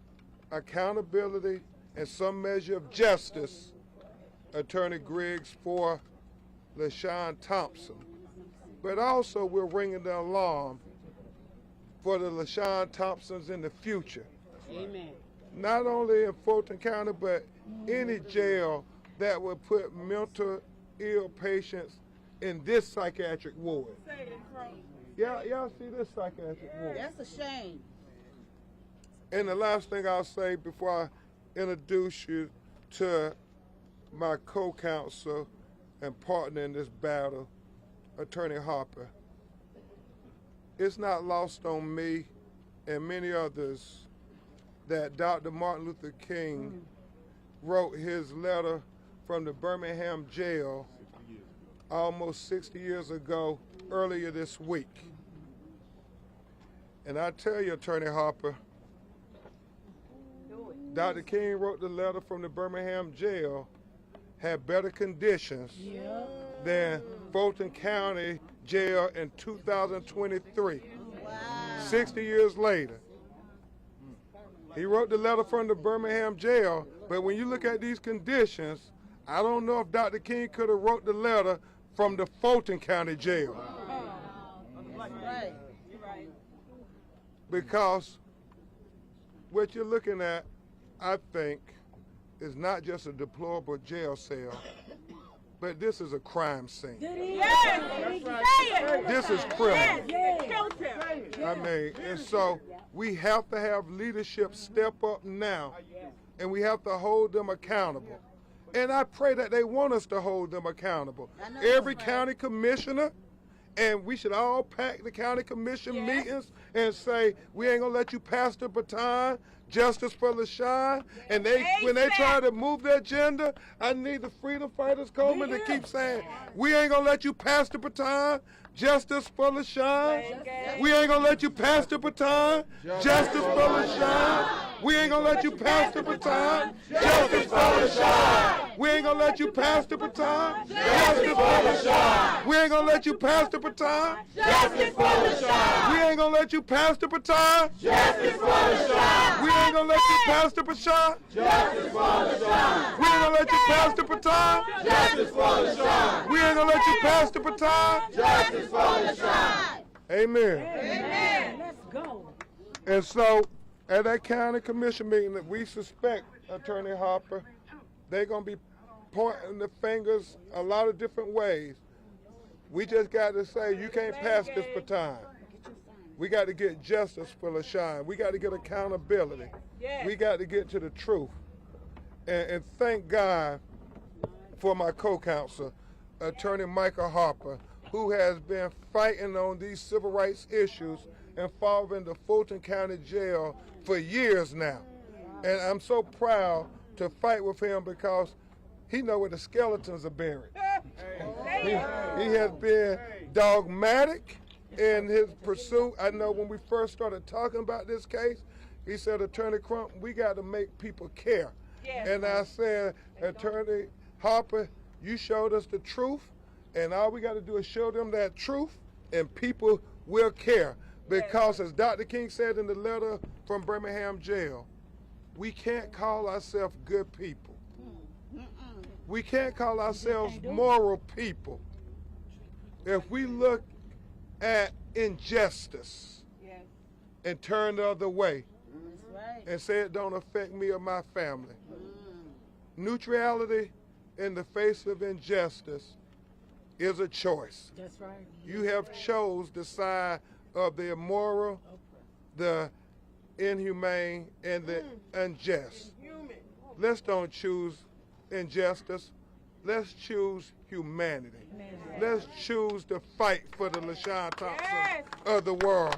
accountability and some measure of justice, Attorney Griggs, for LaShawn Thompson. But also we're ringing the alarm for the LaShawn Thompsons in the future. Amen. Not only in Fulton County, but any jail that would put mental ill patients in this psychiatric ward. Y'all see this psychiatric ward? That's a shame. And the last thing I'll say before I introduce you to my co-counsel and partner in this battle, Attorney Harper, it's not lost on me and many others that Dr. Martin Luther King wrote his letter from the Birmingham jail almost 60 years ago, earlier this week. And I tell you, Attorney Harper, Dr. King wrote the letter from the Birmingham jail, had better conditions than Fulton County Jail in 2023, 60 years later. He wrote the letter from the Birmingham jail, but when you look at these conditions, I don't know if Dr. King could have wrote the letter from the Fulton County Jail. Because what you're looking at, I think, is not just a deplorable jail cell, but this is a crime scene. This is criminal. I mean, and so we have to have leadership step up now, and we have to hold them accountable. And I pray that they want us to hold them accountable. Every county commissioner, and we should all pack the county commission meetings and say, we ain't gonna let you pass the baton, justice for LaShawn. And when they try to move the agenda, I need the freedom fighters Coleman to keep saying, we ain't gonna let you pass the baton, justice for LaShawn. We ain't gonna let you pass the baton, justice for LaShawn. We ain't gonna let you pass the baton, justice for LaShawn. We ain't gonna let you pass the baton, justice for LaShawn. We ain't gonna let you pass the baton, justice for LaShawn. We ain't gonna let you pass the baton, justice for LaShawn. We ain't gonna let you pass the baton, justice for LaShawn. We ain't gonna let you pass the baton, justice for LaShawn. We ain't gonna let you pass the baton, justice for LaShawn. Amen. Amen. Let's go. And so, at that county commission meeting that we suspect, Attorney Harper, they're going to be pointing the fingers a lot of different ways. We just got to say, you can't pass this baton. We got to get justice for LaShawn. We got to get accountability. We got to get to the truth. And thank God for my co-counsel, Attorney Michael Harper, who has been fighting on these civil rights issues involving the Fulton County Jail for years now. And I'm so proud to fight with him because he knows where the skeletons are buried. He has been dogmatic in his pursuit. I know when we first started talking about this case, he said, Attorney Crump, we got to make people care. And I said, Attorney Harper, you showed us the truth, and all we got to do is show them that truth, and people will care. Because as Dr. King said in the letter from Birmingham Jail, we can't call ourselves good people. We can't call ourselves moral people if we look at injustice and turn the other way and say it don't affect me or my family. Neutrality in the face of injustice is a choice. That's right. You have chose the side of the immoral, the inhumane, and the unjust. Let's don't choose injustice. Let's choose humanity. Let's choose to fight for the LaShawn Thompson of the world.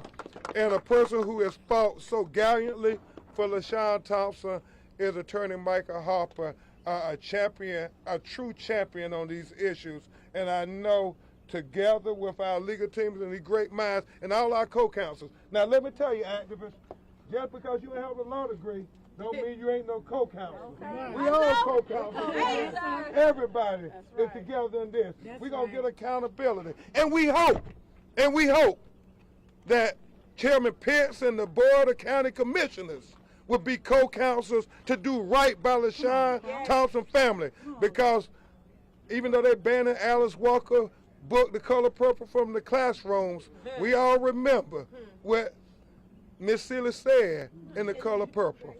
And a person who has fought so gallantly for LaShawn Thompson is Attorney Michael Harper, a champion, a true champion on these issues. And I know together with our legal teams and these great minds and all our co-counsels. Now let me tell you, activists, just because you have a law degree don't mean you ain't no co-counsel. We all co-counsel. Everybody is together in this. We're going to get accountability. And we hope that Chairman Pitts and the Board of County Commissioners will be co-counsels to do right by LaShawn Thompson family. Because even though they banned Alice Walker book, The Color Purple, from the classrooms, we all remember what Miss Seeley said in The Color Purple.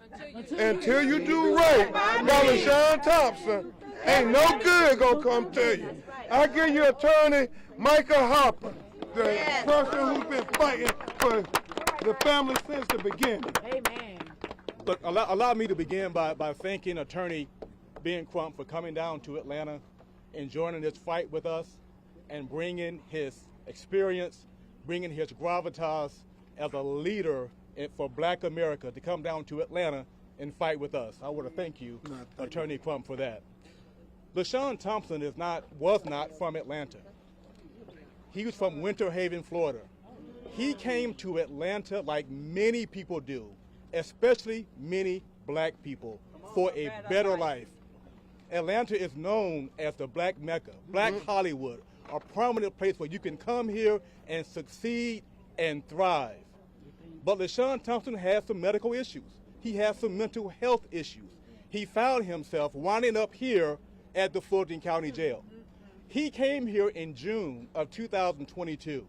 Until you do right by LaShawn Thompson, ain't no good gonna come to you. I give you Attorney Michael Harper, the person who's been fighting for the family since the beginning. Amen. Look, allow me to begin by thanking Attorney Ben Crump for coming down to Atlanta and joining this fight with us and bringing his experience, bringing his gravitas as a leader for Black America to come down to Atlanta and fight with us. I want to thank you, Attorney Crump, for that. LaShawn Thompson was not from Atlanta. He was from Winter Haven, Florida. He came to Atlanta like many people do, especially many Black people, for a better life. Atlanta is known as the Black Mecca, Black Hollywood, a prominent place where you can come here and succeed and thrive. But LaShawn Thompson has some medical issues. He has some mental health issues. He found himself winding up here at the Fulton County Jail. He came here in June of 2022.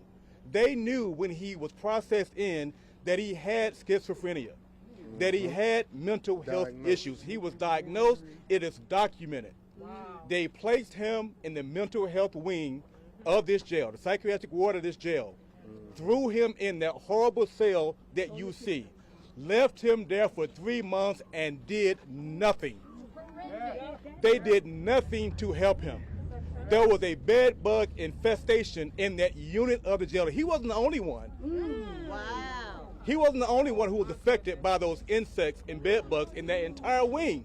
They knew when he was processed in that he had schizophrenia, that he had mental health issues. He was diagnosed. It is documented. They placed him in the mental health wing of this jail, the psychiatric ward of this jail, threw him in that horrible cell that you see, left him there for 3 months and did nothing. They did nothing to help him. There was a bed bug infestation in that unit of the jail. He wasn't the only one. Wow. He wasn't the only one who was affected by those insects and bed bugs in that entire wing.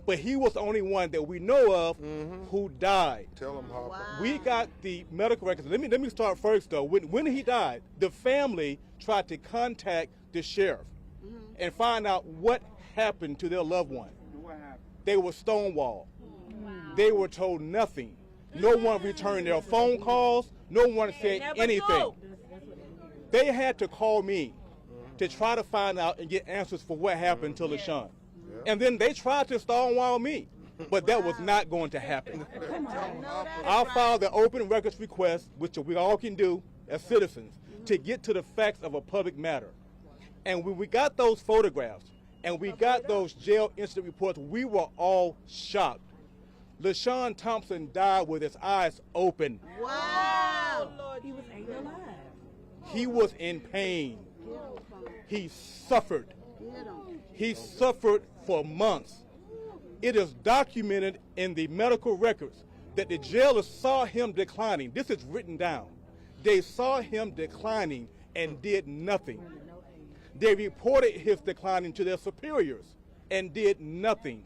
But he was the only one that we know of who died. Tell him, Harper. Wow. We got the medical records. Let me start first, though. When he died, the family tried to contact the sheriff and find out what happened to their loved one. They were stonewalled. They were told nothing. No one returned their phone calls. No one said anything. They had to call me to try to find out and get answers for what happened to LaShawn. And then they tried to stonewall me, but that was not going to happen. I filed an open records request, which we all can do as citizens, to get to the facts of a public matter. And when we got those photographs and we got those jail incident reports, we were all shocked. LaShawn Thompson died with his eyes open. Wow. Wow. He was ate alive. He was in pain. He suffered. He suffered for months. It is documented in the medical records that the jailers saw him declining. This is written down. They saw him declining and did nothing. They reported his declining to their superiors and did nothing.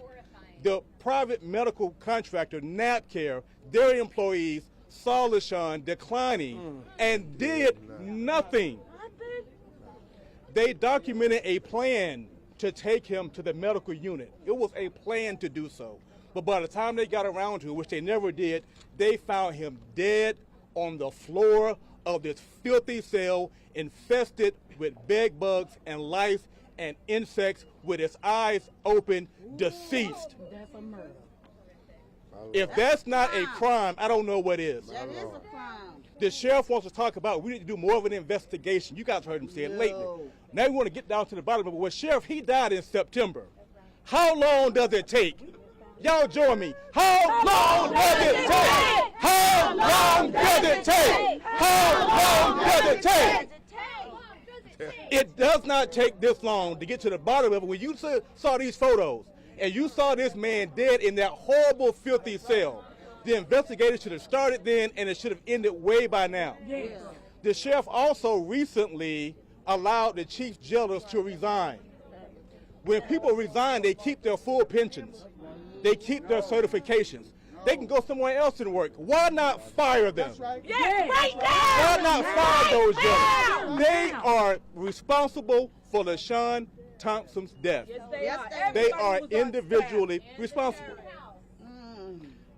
The private medical contractor, NAPCare, their employees saw LaShawn declining and did nothing. They documented a plan to take him to the medical unit. It was a plan to do so. But by the time they got around to it, which they never did, they found him dead on the floor of this filthy cell, infested with bed bugs and lice and insects, with his eyes open, deceased. That's a murder. If that's not a crime, I don't know what is. That is a crime. The sheriff wants to talk about, we need to do more of an investigation. You guys heard him say it lately. Now we want to get down to the bottom of it. Well, Sheriff, he died in September. How long does it take? Y'all join me. How long does it take? How long does it take? How long does it take? It does not take this long to get to the bottom of it. When you saw these photos and you saw this man dead in that horrible, filthy cell, the investigators should have started then, and it should have ended way by now. Yes. The sheriff also recently allowed the chief jailers to resign. When people resign, they keep their full pensions. They keep their certifications. They can go somewhere else and work. Why not fire them? Yes, right now. Why not fire those jailers? They are responsible for LaShawn Thompson's death. Yes, They are individually responsible.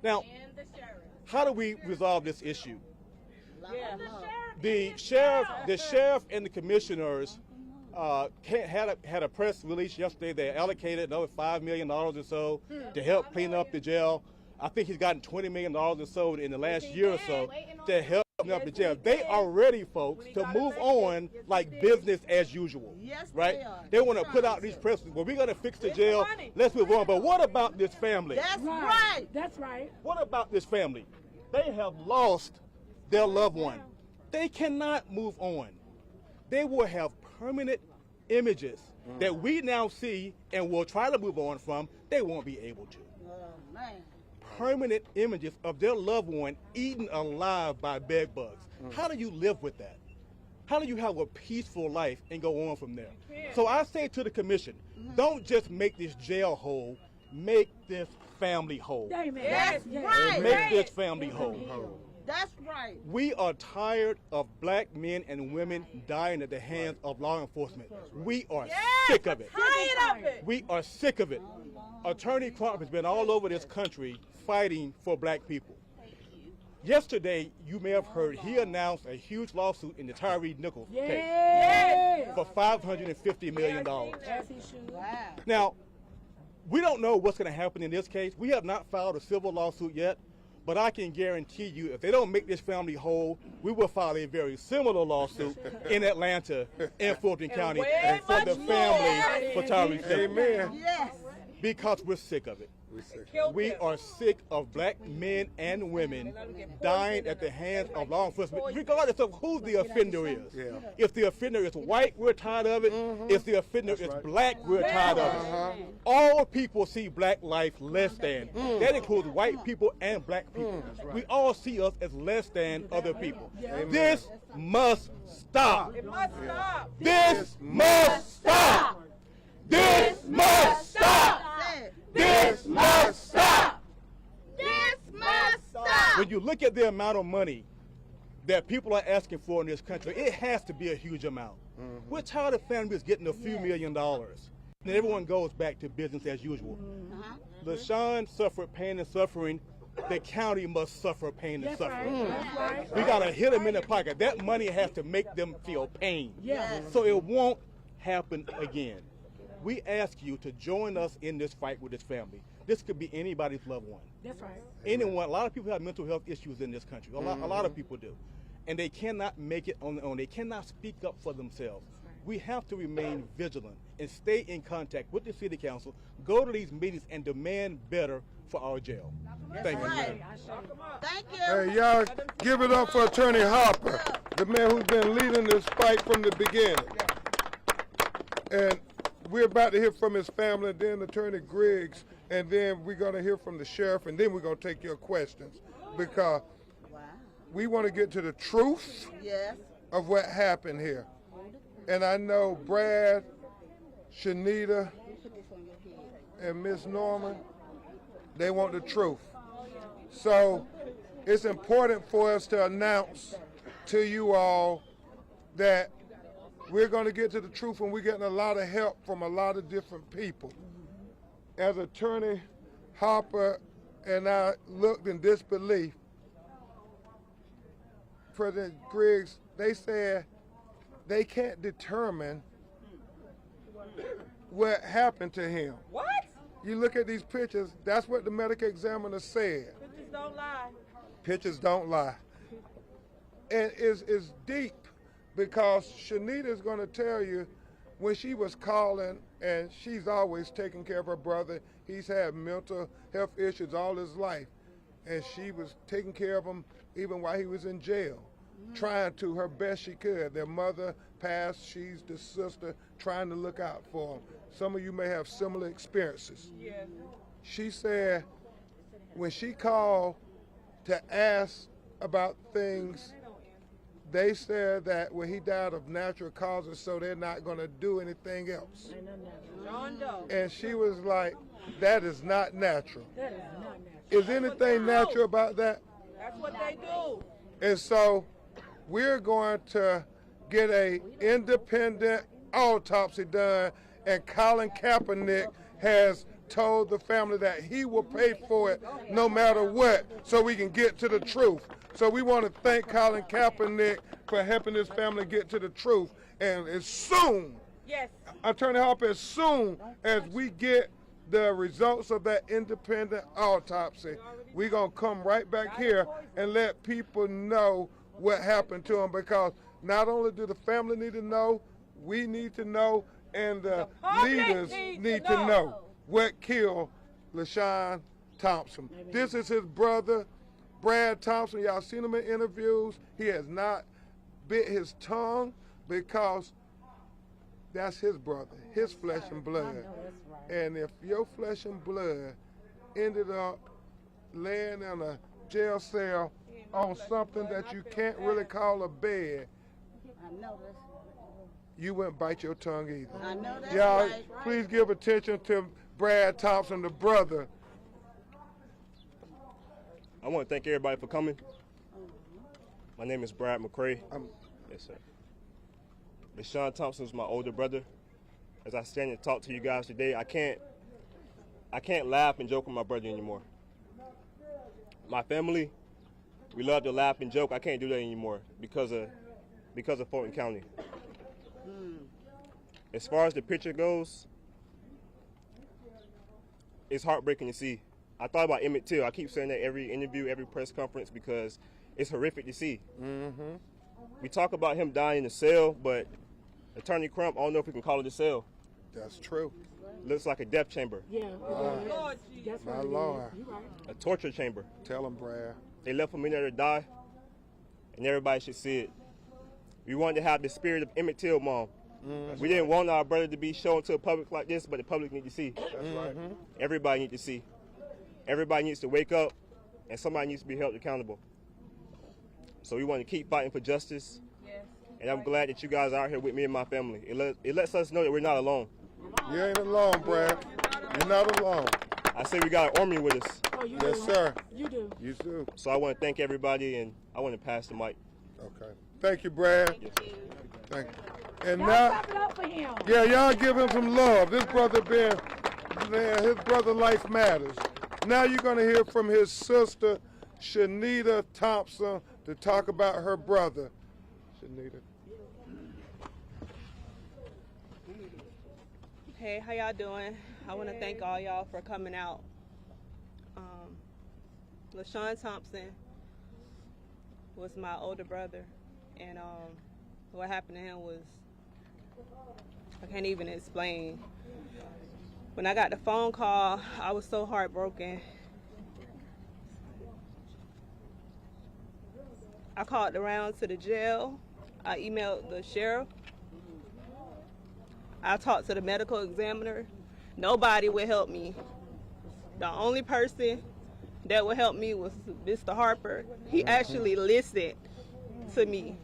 Now, how do we resolve this issue? The sheriff and the commissioners had a press release yesterday. They allocated another $5 million or so to help clean up the jail. I think he's gotten $20 million or so in the last year or so to help clean up the jail. They are ready, folks, to move on like business as usual. Yes, right? they are. They want to put out these press releases. Well, we're going to fix the jail. Let's move on. But what about this family? That's right. That's right. What about this family? They have lost their loved one. They cannot move on. They will have permanent images that we now see and will try to move on from. They won't be able to. Oh, man. Permanent images of their loved one eaten alive by bed bugs. How do you live with that? How do you have a peaceful life and go on from there? So I say to the commission, don't just make this jail whole, make this family whole. Amen. That's right. Make this family whole. That's right. We are tired of black men and women dying at the hands of law enforcement. We are sick of it. Tired of it. We are sick of it. Attorney Crump has been all over this country fighting for black people. Yesterday, you may have heard, he announced a huge lawsuit in the Tyree Nichols case for $550 million. As he should. Wow. Now, we don't know what's going to happen in this case. We have not filed a civil lawsuit yet, but I can guarantee you if they don't make this family whole, we will file a very similar lawsuit in Atlanta and Fulton County and for the family for Tyree. Amen. Yes. Because we're sick of it. We are sick of black men and women dying at the hands of law enforcement, regardless of who the offender is. If the offender is white, we're tired of it. If the offender is black, we're tired of it. All people see black life less than. That includes white people and black people. We all see us as less than other people. This must stop. It must stop. This must stop. This must stop. This must stop. This must stop. When you look at the amount of money that people are asking for in this country, it has to be a huge amount. We're tired of families getting a few $1 million. And everyone goes back to business as usual. LaShawn suffered pain and suffering. The county must suffer pain and suffering. We got to hit them in the pocket. That money has to make them feel pain. So it won't happen again. We ask you to join us in this fight with this family. This could be anybody's loved one. That's right. Anyone. A lot of people have mental health issues in this country. A lot of people do. And they cannot make it on their own. They cannot speak up for themselves. we have to remain vigilant and stay in contact with the city council, go to these meetings and demand better for our jail. Thank you. Right. Thank you. Hey, y'all give it up for Attorney Harper, the man who's been leading this fight from the beginning. And we're about to hear from his family, and then Attorney Griggs, and then we're going to hear from the sheriff, and then we're going to take your questions, because we want to get to the truth Yes. of what happened here. And I know Brad, Shanita, and Miss Norman, they want the truth. So it's important for us to announce to you all that we're going to get to the truth, and we're getting a lot of help from a lot of different people. As Attorney Harper and I looked in disbelief, President Griggs, they said they can't determine what happened to him. What? You look at these pictures, that's what the medical examiner said. Pictures don't lie. Pictures don't lie. And it's deep, because Shanita's going to tell you when she was calling, and she's always taking care of her brother. He's had mental health issues all his life, and she was taking care of him even while he was in jail, trying to her best she could. Their mother passed, she's the sister, trying to look out for him. Some of you may have similar experiences. Yes. She said when she called to ask about things, they said that when he died of natural causes, so they're not going to do anything else. And she was like, that is not natural. That is not natural. Is anything natural about that? That's what they do. And so we're going to get a independent autopsy done, and Colin Kaepernick has told the family that he will pay for it no matter what, so we can get to the truth. So we want to thank Colin Kaepernick for helping this family get to the truth. And as soon, Yes. Attorney Harper, as soon as we get the results of that independent autopsy, we're going to come right back here and let people know what happened to him, because not only do the family need to know, we need to know, and the leaders need to know what killed LaShawn Thompson. This is his brother, Brad Thompson. Y'all seen him in interviews. He has not bit his tongue, because that's his brother, his flesh and blood. And if your flesh and blood ended up laying in a jail cell on something that you can't really call a bed, you wouldn't bite your tongue either. I know that's Y'all, right. please give attention to Brad Thompson, the brother. I want to thank everybody for coming. My name is Brad McCray. Yes, sir. LaShawn Thompson is my older brother. As I stand and talk to you guys today, I can't laugh and joke with my brother anymore. My family, we love to laugh and joke. I can't do that anymore because of Fulton County. As far as the picture goes, it's heartbreaking to see. I thought about Emmett Till. I keep saying that every interview, every press conference, because it's horrific to see. Mm-hmm. We talk about him dying in a cell, but Attorney Crump, I don't know if we can call it a cell. That's true. Looks like a death chamber. Yeah. My Lord. A torture chamber. Tell him, Brad. They left him in there to die, and everybody should see it. We wanted to have the spirit of Emmett Till, Mom. We didn't want our brother to be shown to the public like this, but the public need to see. That's right. Everybody needs to see. Everybody needs to wake up, and somebody needs to be held accountable. So we want to keep fighting for justice, and I'm glad that you guys are out here with me and my family. It lets us know that we're not alone. You ain't alone, Brad. You're not alone. I say we got an army with us. Oh, you Yes, do. sir. You do. You too. So I want to thank everybody, and I want to pass the mic. Okay. Thank you, Brad. Thank you. And Y'all now, clap it up for him. yeah, y'all give him some love. This brother man, his brother life matters. Now you're gonna hear from his sister, Shanita Thompson, to talk about her brother. Shanita. Hey, how y'all doing? I want to thank all y'all for coming out. LaShawn Thompson was my older brother, and what happened to him was I can't even explain. When I got the phone call, I was so heartbroken. I called around to the jail. I emailed the sheriff. I talked to the medical examiner. Nobody would help me. The only person that would help me was Mr. Harper. He actually listened to me.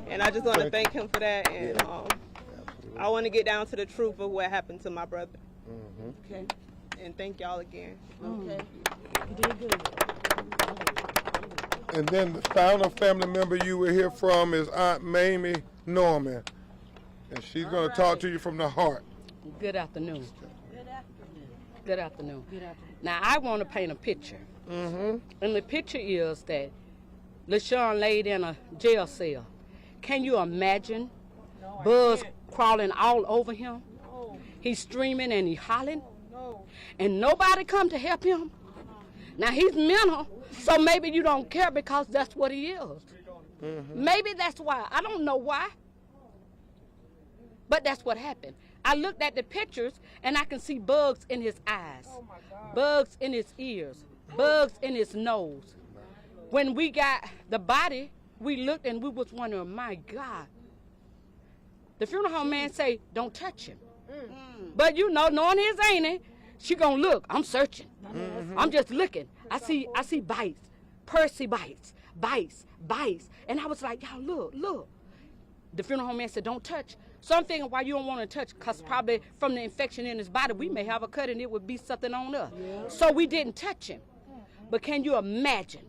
And I just want to thank him for that. And I want to get down to the truth of what happened to my brother. Okay. And thank y'all again. Okay. You did good. And then the final family member you will hear from is Aunt Mamie Norman. And she's going to talk to you from the heart. Good afternoon. Good afternoon. Good afternoon. Good afternoon. Now, I want to paint a picture. And the picture is that LaShawn laid in a jail cell. Can you imagine bugs crawling all over him? No. He's screaming and he's hollering. No. And nobody come to help him. Now, he's mental, so maybe you don't care because that's what he is. Maybe that's why. I don't know why. But that's what happened. I looked at the pictures, and I can see bugs in his eyes, bugs in his ears, bugs in his nose. When we got the body, we looked and we was wondering, my God. The funeral home man say, don't touch him. But you know, knowing his ain't, she gonna look. I'm searching. I'm just looking. I see bites, Percy bites. And I was like, y'all, look. The funeral home man said, don't touch. So I'm thinking why you don't want to touch, because probably from the infection in his body, we may have a cut and it would be something on us. So we didn't touch him. But can you imagine?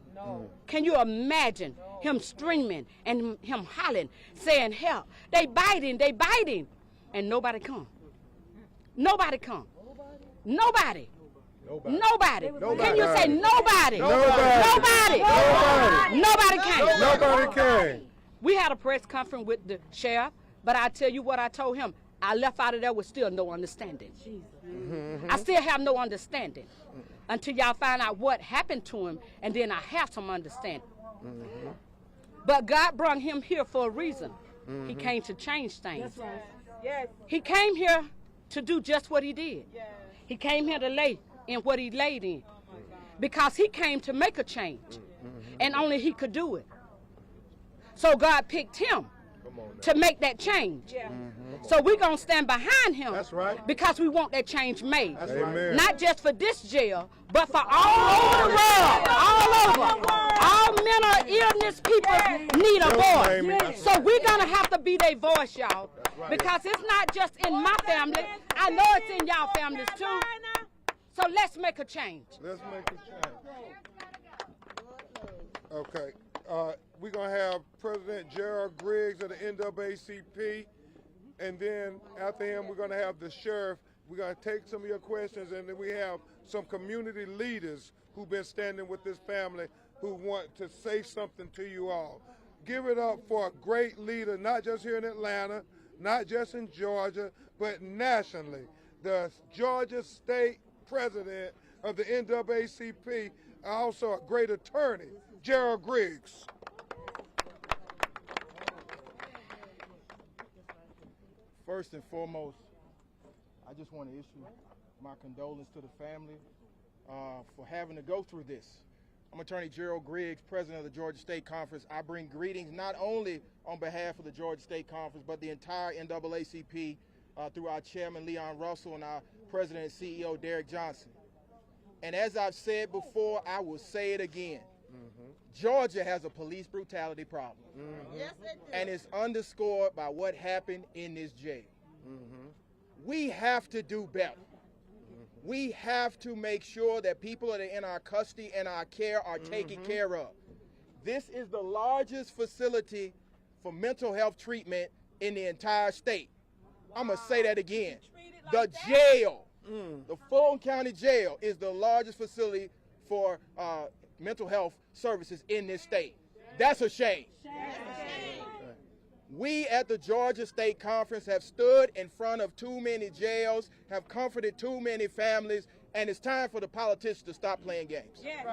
Can you imagine him screaming and him hollering, saying, help? They biting. And nobody come. Nobody come. Nobody. Can you say nobody? Nobody came. Nobody came. We had a press conference with the sheriff, but I tell you what I told him. I left out of there with still no understanding. I still have no understanding until y'all find out what happened to him, and then I have some understanding. But God brought him here for a reason. He came to change things. That's right. Yes. He came here to do just what he did. Yes. He came here to lay in what he laid in, because he came to make a change, and only he could do it. So God picked him to make that change. So we're going to stand behind him. That's right. Because we want that change made. That's right. Not just for this jail, but for all over the world. All over. All mental illness people need a voice. So we're going to have to be their voice, y'all. Because it's not just in my family. I know it's in y'all families too. So let's make a change. Let's make a change. Okay. We're going to have President Gerald Griggs of the NAACP, and then after him, we're going to have the sheriff. We're going to take some of your questions, and then we have some community leaders who've been standing with this family who want to say something to you all. Give it up for a great leader, not just here in Atlanta, not just in Georgia, but nationally. The Georgia State President of the NAACP, also a great attorney, Gerald Griggs. First and foremost, I just want to issue my condolence to the family for having to go through this. I'm Attorney Gerald Griggs, President of the Georgia State Conference. I bring greetings not only on behalf of the Georgia State Conference, but the entire NAACP through our Chairman Leon Russell and our President and CEO Derek Johnson. And as I've said before, I will say it again. Georgia has a police brutality problem. Yes, it do. And it's underscored by what happened in this jail. We have to do better. We have to make sure that people that are in our custody and our care are taken care of. This is the largest facility for mental health treatment in the entire state. I'm going to say that again. The jail, the Fulton County Jail, is the largest facility for mental health services in this state. That's a shame. We at the Georgia State Conference have stood in front of too many jails, have comforted too many families, and it's time for the politicians to stop playing games. Yes.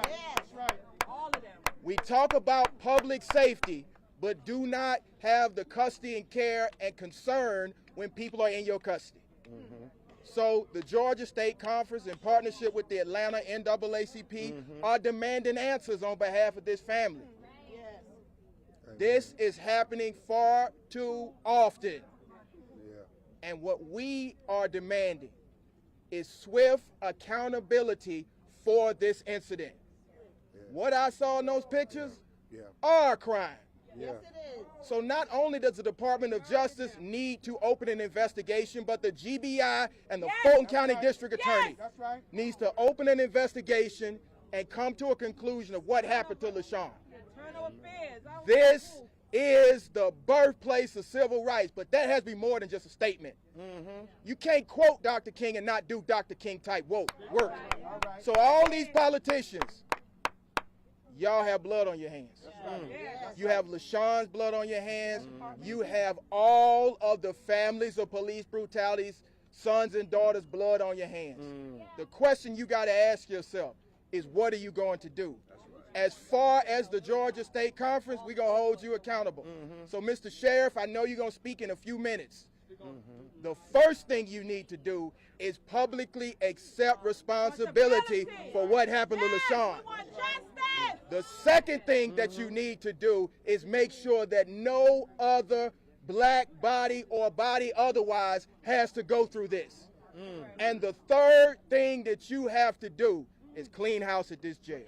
Right. All of them. We talk about public safety, but do not have the custody and care and concern when people are in your custody. So the Georgia State Conference, in partnership with the Atlanta NAACP, are demanding answers on behalf of this family. This is happening far too often. And what we are demanding is swift accountability for this incident. What I saw in those pictures are a crime. Yes, it is. So not only does the Department of Justice need to open an investigation, but the GBI and the Fulton County District Attorney needs to open an investigation and come to a conclusion of what happened to LaShawn. This is the birthplace of civil rights, but that has to be more than just a statement. You can't quote Dr. King and not do Dr. King type work. So all these politicians, y'all have blood on your hands. You have LaShawn's blood on your hands. You have all of the families of police brutalities, sons and daughters' blood on your hands. The question you got to ask yourself is, what are you going to do? As far as the Georgia State Conference, we're going to hold you accountable. So, Mr. Sheriff, I know you're going to speak in a few minutes. The first thing you need to do is publicly accept responsibility for what happened to LaShawn. The second thing that you need to do is make sure that no other black body or body otherwise has to go through this. And the third thing that you have to do is clean house at this jail.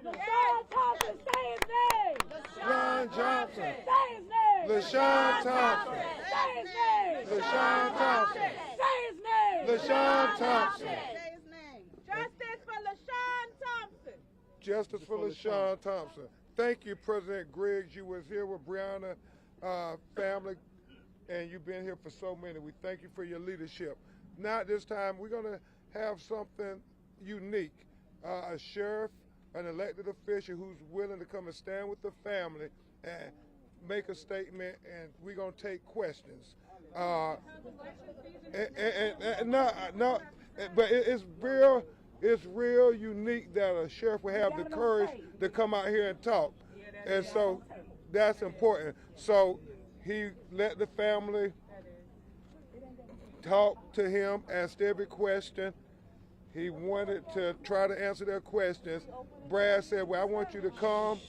LaShawn Thompson, say his name. LaShawn Johnson. Say his name. LaShawn Thompson. Say his name. LaShawn Thompson. Say his name. LaShawn Thompson. Say his name. Justice for LaShawn Thompson. Justice for LaShawn Thompson. Thank you, President Griggs. You was here with Brianna family, and you've been here for so many. We thank you for your leadership. Now, this time, we're going to have something unique. A sheriff, an elected official who's willing to come and stand with the family and make a statement, and we're going to take questions. But it's real unique that a sheriff will have the courage to come out here and talk. And so that's important. So he let the family talk to him, asked every question. He wanted to try to answer their questions. Brad said, well, I want you to come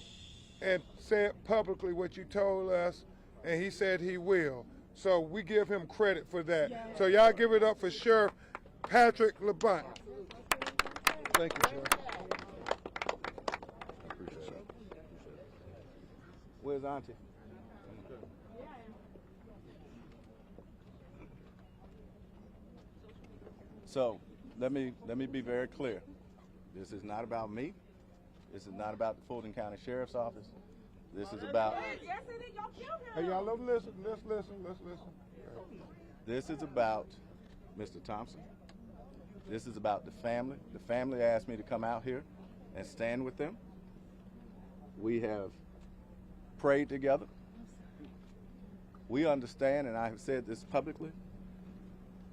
and say it publicly what you told us, and he said he will. So we give him credit for that. So y'all give it up for Sheriff Patrick LeBlanc. Thank you, sir. Where's Auntie? So let me be very clear. This is not about me. This is not about the Fulton County Sheriff's Office. This is about. Hey, y'all, let's listen. This is about Mr. Thompson. This is about the family. The family asked me to come out here and stand with them. We have prayed together. We understand, and I have said this publicly,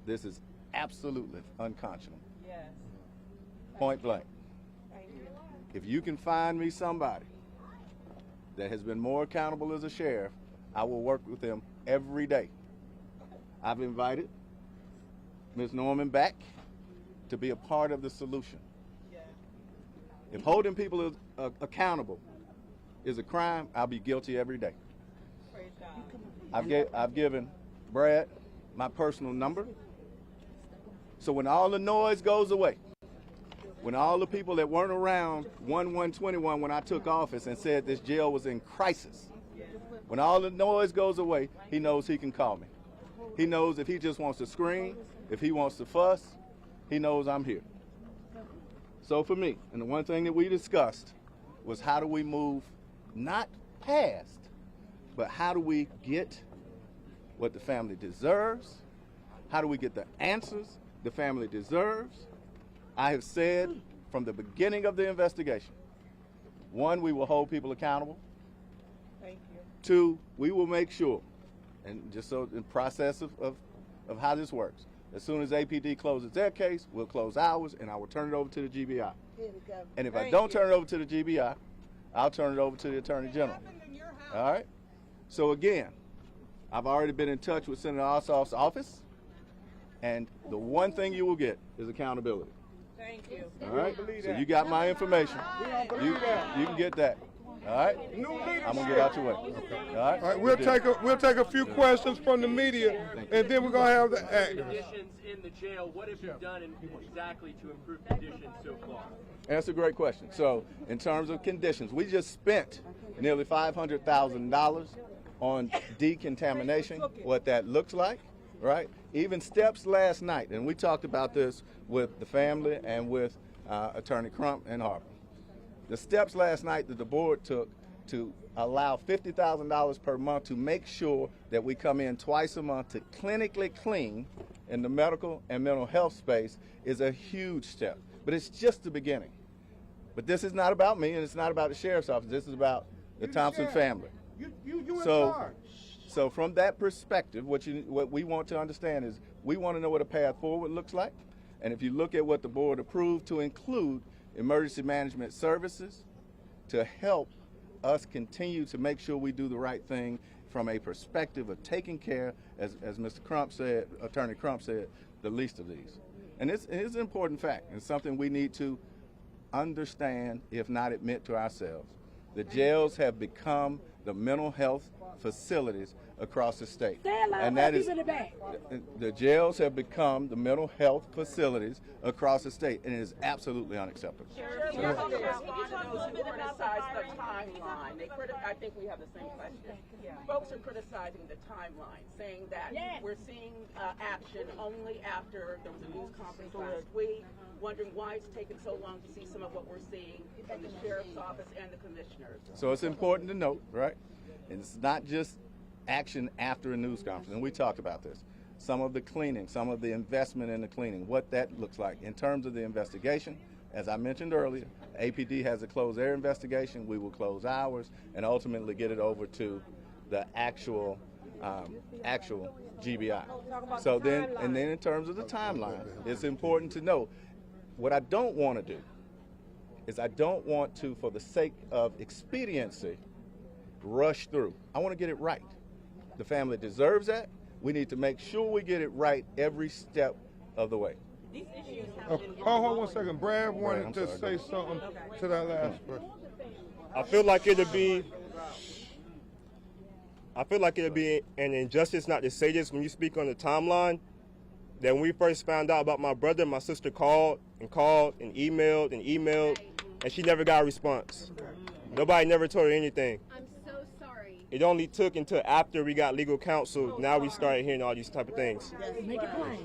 this is absolutely unconscionable. Yes. Point blank. If you can find me somebody that has been more accountable as a sheriff, I will work with them every day. I've invited Ms. Norman back to be a part of the solution. If holding people accountable is a crime, I'll be guilty every day. I've given Brad my personal number. So when all the noise goes away, when all the people that weren't around 1/1/21 when I took office and said this jail was in crisis, when all the noise goes away, he knows he can call me. He knows if he just wants to scream, if he wants to fuss, he knows I'm here. So for me, and the one thing that we discussed was how do we move not past, but how do we get what the family deserves? How do we get the answers the family deserves? I have said from the beginning of the investigation, 1, we will hold people accountable. Thank you. 2, we will make sure, and just so in process of how this works, as soon as APD closes their case, we'll close ours, and I will turn it over to the GBI. And if I don't turn it over to the GBI, I'll turn it over to the Attorney General. All right? So again, I've already been in touch with Senator Ossoff's office, and the one thing you will get is accountability. Thank you. All right? So you got my information. You can get that. All right? I'm gonna get out your way. All right? All right, we'll take a few questions from the media, and then we're gonna have the actors. Conditions in the jail. What have you done exactly to improve conditions so far? That's a great question. So, in terms of conditions, we just spent nearly $500,000 on decontamination, what that looks like, right? Even steps last night, and we talked about this with the family and with Attorney Crump and Harper. The steps last night that the board took to allow $50,000 per month to make sure that we come in twice a month to clinically clean in the medical and mental health space is a huge step. But it's just the beginning. But this is not about me, and it's not about the sheriff's office. This is about the Thompson family. So from that perspective, what we want to understand is we want to know what a path forward looks like. And if you look at what the board approved to include emergency management services to help us continue to make sure we do the right thing from a perspective of taking care, as Mr. Crump said, Attorney Crump said, the least of these. And it's an important fact, and something we need to understand, if not admit to ourselves. The jails have become the mental health facilities across the state. And that is, the jails have become the mental health facilities across the state, and it is absolutely unacceptable. I think we have the same question. Folks are criticizing the timeline, saying that we're seeing action only after there was a news conference last week, wondering why it's taken so long to see some of what we're seeing from the sheriff's office and the commissioners. So it's important to note, right? And it's not just action after a news conference, and we talked about this. Some of the cleaning, some of the investment in the cleaning, what that looks like. In terms of the investigation, as I mentioned earlier, APD has to close their investigation, we will close ours, and ultimately get it over to the actual GBI. So then, and then in terms of the timeline, it's important to know, what I don't want to do is I don't want to, for the sake of expediency, rush through. I want to get it right. The family deserves that. We need to make sure we get it right every step of the way. Hold on 1 second. Brad wanted to say something to that last question. I feel like it'd be an injustice not to say this when you speak on the timeline. That when we first found out about my brother, my sister called and emailed, and she never got a response. Nobody never told her anything. I'm so sorry. It only took until after we got legal counsel. Now we started hearing all these type of things. Make it plain.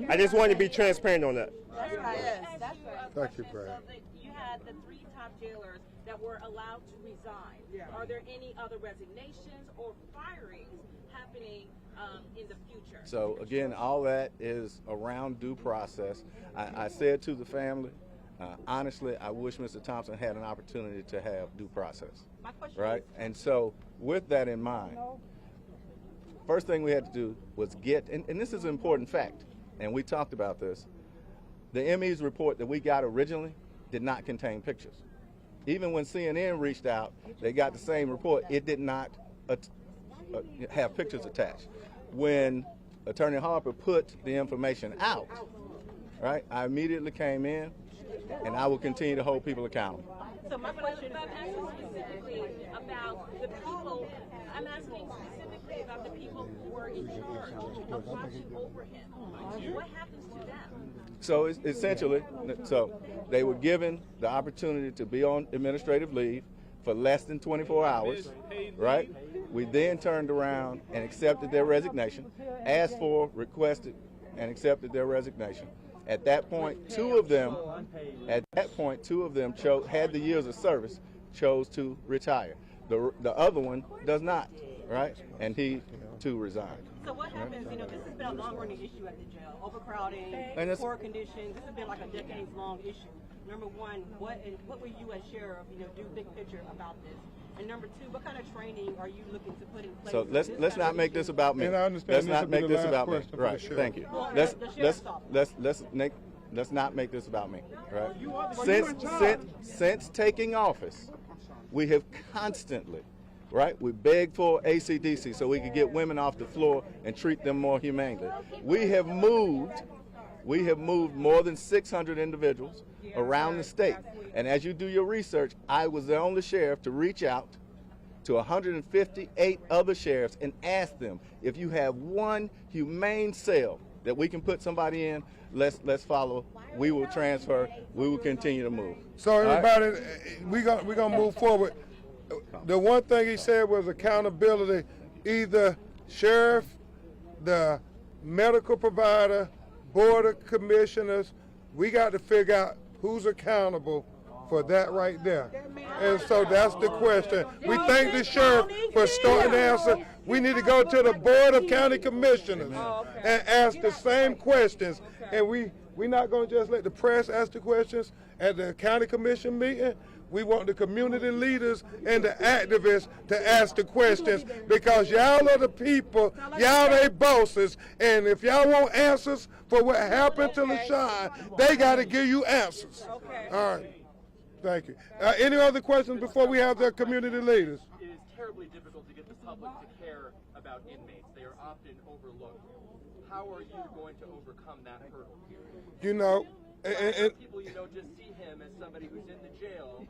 I just wanted to be transparent on that. That's right. That's right. Thank you, Brad. So you had the 3 top jailers that were allowed to resign. Are there any other resignations or firings happening in the future? So again, all that is around due process. I said to the family, honestly, I wish Mr. Thompson had an opportunity to have due process, right? And so with that in mind, first thing we had to do was get, and this is an important fact, and we talked about this, the ME's report that we got originally did not contain pictures. Even when CNN reached out, they got the same report. It did not have pictures attached. When Attorney Harper put the information out, right, I immediately came in, and I will continue to hold people accountable. So my question, I'm asking specifically about the people. I'm asking specifically about the people who were in charge of watching over him. What happens to them? So essentially, they were given the opportunity to be on administrative leave for less than 24 hours, right? We then turned around and accepted their resignation, asked for, requested, and accepted their resignation. At that point, two of them had the years of service, chose to retire. The other one does not, right? And he too resigned. So what happens, this has been a long-running issue at the jail, overcrowding, poor conditions. This has been like a decades-long issue. Number one, what will you as sheriff, do big picture about this? And number two, what kind of training are you looking to put in place? So let's not make this about me. And I understand let's not make this about me. Right. Thank you. Well, Let's not make this about me. Right. Since taking office, We have constantly, right? We beg for ACDC so we can get women off the floor and treat them more humanely. We have moved more than 600 individuals around the state. And as you do your research, I was the only sheriff to reach out to 158 other sheriffs and ask them, if you have one humane cell that we can put somebody in, let's follow. We will transfer. We will continue to move. So everybody, we're gonna move forward. The one thing he said was accountability. Either sheriff, the medical provider, board of commissioners, we got to figure out who's accountable for that right there. And so that's the question. We thank the sheriff for starting the answer. We need to go to the board of county commissioners and ask the same questions. And we're not going to just let the press ask the questions at the county commission meeting. We want the community leaders and the activists to ask the questions, because y'all are the people, y'all they bosses, and if y'all want answers for what happened to LaShawn, they got to give you answers. All right. Thank you. Any other questions before we have the community leaders? It is terribly difficult to get the public to care about inmates. They are often overlooked. How are you going to overcome that hurdle? You know, and people you know just see him as somebody who's in the jail,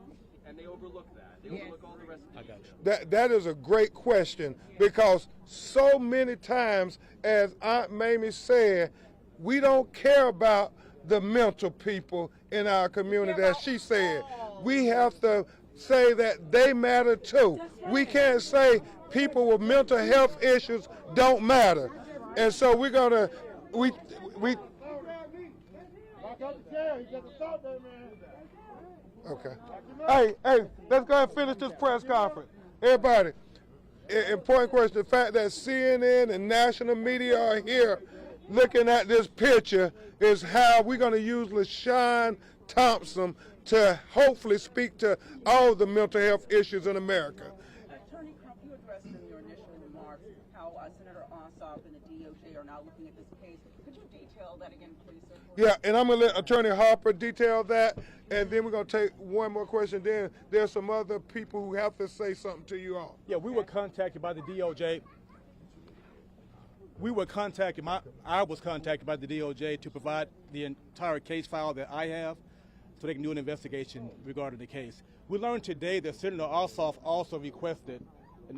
and they overlook that. They overlook all the rest of the that is a great question, because so many times, as Aunt Mamie said, we don't care about the mental people in our community, as she said. We have to say that they matter too. We can't say people with mental health issues don't matter. And so we're gonna, we. Okay. Hey, let's go ahead and finish this press conference. Everybody, important question, the fact that CNN and national media are here looking at this picture is how we're going to use LaShawn Thompson to hopefully speak to all the mental health issues in America. Attorney Crump, you addressed in your initial remarks how Senator Ossoff and the DOJ are now looking at this case. Could you detail that again, please, sir? Yeah, and I'm going to let Attorney Harper detail that, and then we're going to take one more question. Then there's some other people who have to say something to you all. Yeah, we were contacted by the DOJ. I was contacted by the DOJ to provide the entire case file that I have so they can do an investigation regarding the case. We learned today that Senator Ossoff also requested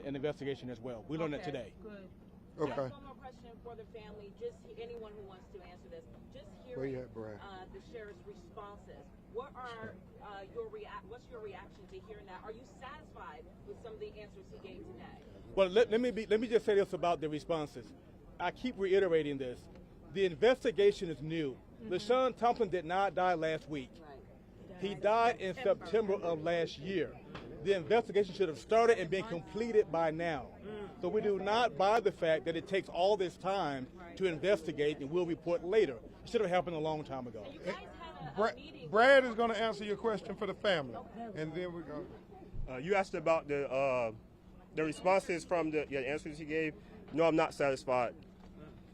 an investigation as well. We learned that today. Good. Okay. Just one more question for the family. Just anyone who wants to answer this. Just hearing the sheriff's responses. What's your reaction to hearing that? Are you satisfied with some of the answers he gave today? Well, let me just say this about the responses. I keep reiterating this. The investigation is new. LaShawn Thompson did not die last week. He died in September of last year. The investigation should have started and been completed by now. So we do not buy the fact that it takes all this time to investigate and we'll report later. It should have happened a long time ago. Brad is going to answer your question for the family, and then we're going to... You asked about the responses from the answers he gave. No, I'm not satisfied.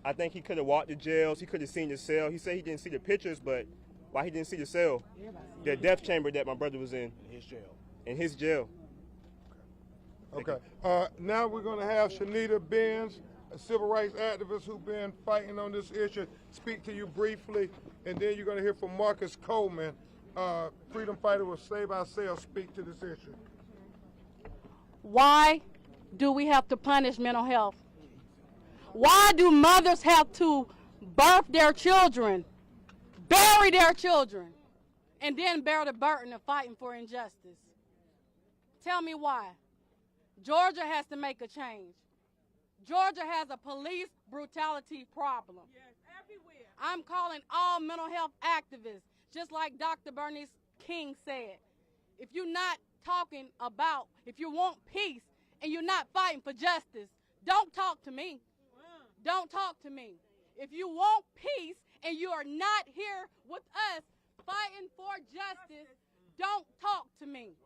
I think he could have walked the jails. He could have seen the cell. He said he didn't see the pictures, but why he didn't see the cell? The death chamber that my brother was in. In his jail. Okay. Now we're going to have Shanita Benz, a civil rights activist who's been fighting on this issue, speak to you briefly, and then you're going to hear from Marcus Coleman, freedom fighter with Save Ourselves, speak to this issue. Why do we have to punish mental health? Why do mothers have to birth their children, bury their children, and then bear the burden of fighting for injustice? Tell me why. Georgia has to make a change. Georgia has a police brutality problem. Yes, everywhere. I'm calling all mental health activists, just like Dr. Bernice King said. If you're not talking about, if you want peace and you're not fighting for justice, don't talk to me. Don't talk to me. If you want peace and you are not here with us fighting for justice, don't talk to me.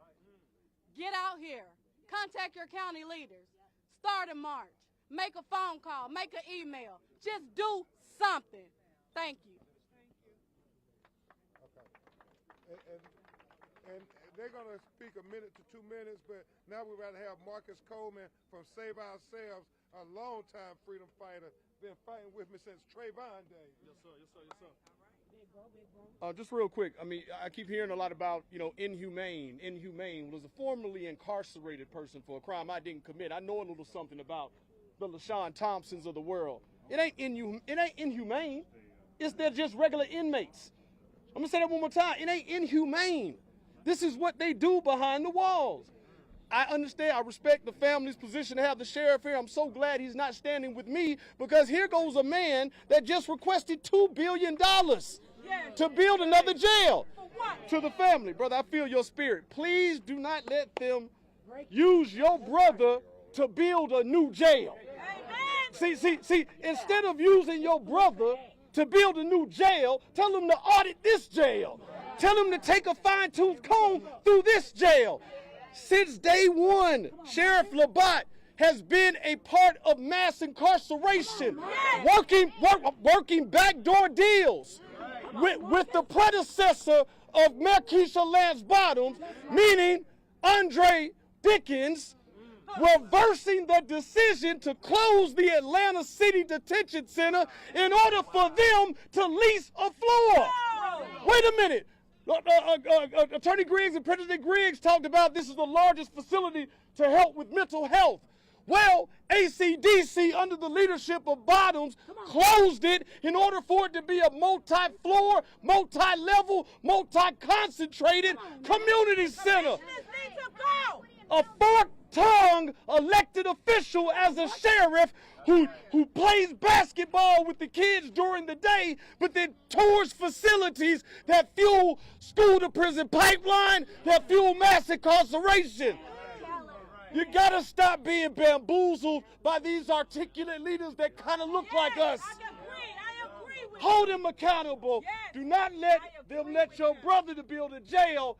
Get out here. Contact your county leaders. Start a march. Make a phone call. Make an email. Just do something. Thank you. Okay. And they're going to speak a minute to 2 minutes, but now we're about to have Marcus Coleman from Save Ourselves, a longtime freedom fighter, been fighting with me since Trayvon days. Yes, sir. Yes, sir. Yes, sir. Just real quick, I mean, I keep hearing a lot about, inhumane. Inhumane was a formerly incarcerated person for a crime I didn't commit. I know a little something about the LaShawn Thompsons of the world. It ain't inhumane. They're just regular inmates. I'm gonna say that one more time. It ain't inhumane. This is what they do behind the walls. I understand, I respect the family's position to have the sheriff here. I'm so glad he's not standing with me, because here goes a man that just requested $2 billion to build another jail. To the family, brother, I feel your spirit. Please do not let them use your brother to build a new jail. See, instead of using your brother to build a new jail, tell them to audit this jail. Tell them to take a fine-tooth comb through this jail. Since day one, Sheriff Labatt has been a part of mass incarceration, working backdoor deals with the predecessor of Markeisha Lance Bottoms, meaning Andre Dickens, reversing the decision to close the Atlanta City Detention Center in order for them to lease a floor. Wait a minute. Attorney Griggs and President Griggs talked about this is the largest facility to help with mental health. Well, ACDC, under the leadership of Bottoms, closed it in order for it to be a multi-floor, multi-level, multi-concentrated community center. A fork-tongued elected official as a sheriff who plays basketball with the kids during the day, but then tours facilities that fuel school-to-prison pipeline, that fuel mass incarceration. You gotta stop being bamboozled by these articulate leaders that kind of look like us. I agree. Hold them accountable. Do not let them let your brother to build a jail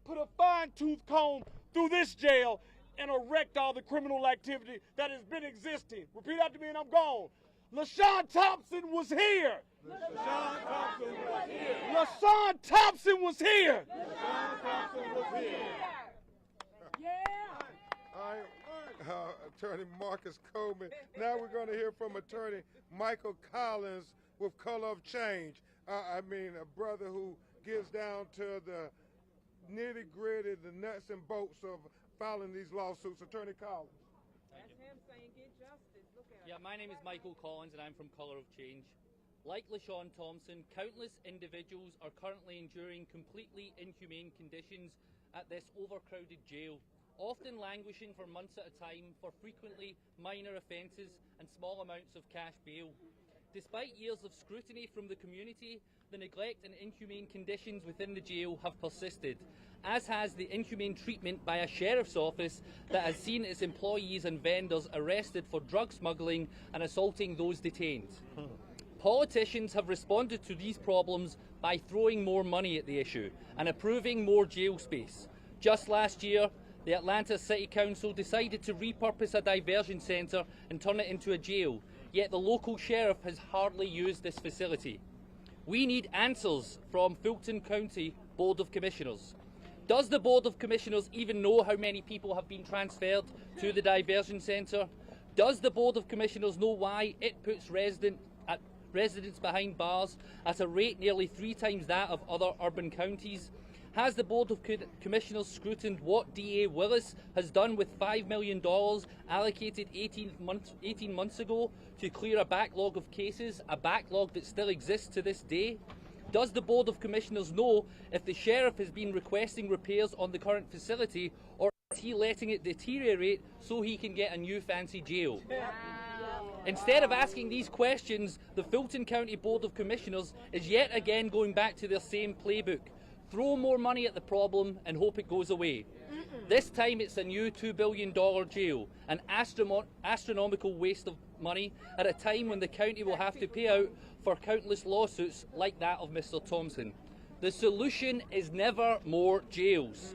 put a fine-tooth comb through this jail and erect all the criminal activity that has been existing. Repeat after me and I'm gone. LaShawn Thompson was here. LaShawn Thompson was here. LaShawn Thompson was here. LaShawn Thompson was here. All right, Attorney Marcus Coleman. Now we're going to hear from Attorney Michael Collins with Color of Change. I mean, a brother who gets down to the nitty-gritty, the nuts and bolts of filing these lawsuits. Attorney Collins. That's him saying get justice. Look at him. Yeah, my name is Michael Collins and I'm from Color of Change. Like LaShawn Thompson, countless individuals are currently enduring completely inhumane conditions at this overcrowded jail, often languishing for months at a time for frequently minor offences and small amounts of cash bail. Despite years of scrutiny from the community, the neglect and inhumane conditions within the jail have persisted, as has the inhumane treatment by a sheriff's office that has seen its employees and vendors arrested for drug smuggling and assaulting those detained. Politicians have responded to these problems by throwing more money at the issue and approving more jail space. Just last year, the Atlanta City Council decided to repurpose a diversion centre and turn it into a jail, yet the local sheriff has hardly used this facility. We need answers from Fulton County Board of Commissioners. Does the Board of Commissioners even know how many people have been transferred to the diversion centre? Does the Board of Commissioners know why it puts residents behind bars at a rate nearly 3 times that of other urban counties? Has the Board of Commissioners scrutinized what DA Willis has done with $5 million allocated 18 months ago to clear a backlog of cases, a backlog that still exists to this day? Does the Board of Commissioners know if the Sheriff has been requesting repairs on the current facility, or is he letting it deteriorate so he can get a new fancy jail? Instead of asking these questions, the Fulton County Board of Commissioners is yet again going back to their same playbook. Throw more money at the problem and hope it goes away. This time it's a new $2 billion jail, an astronomical waste of money at a time when the county will have to pay out for countless lawsuits like that of Mr. Thompson. The solution is never more jails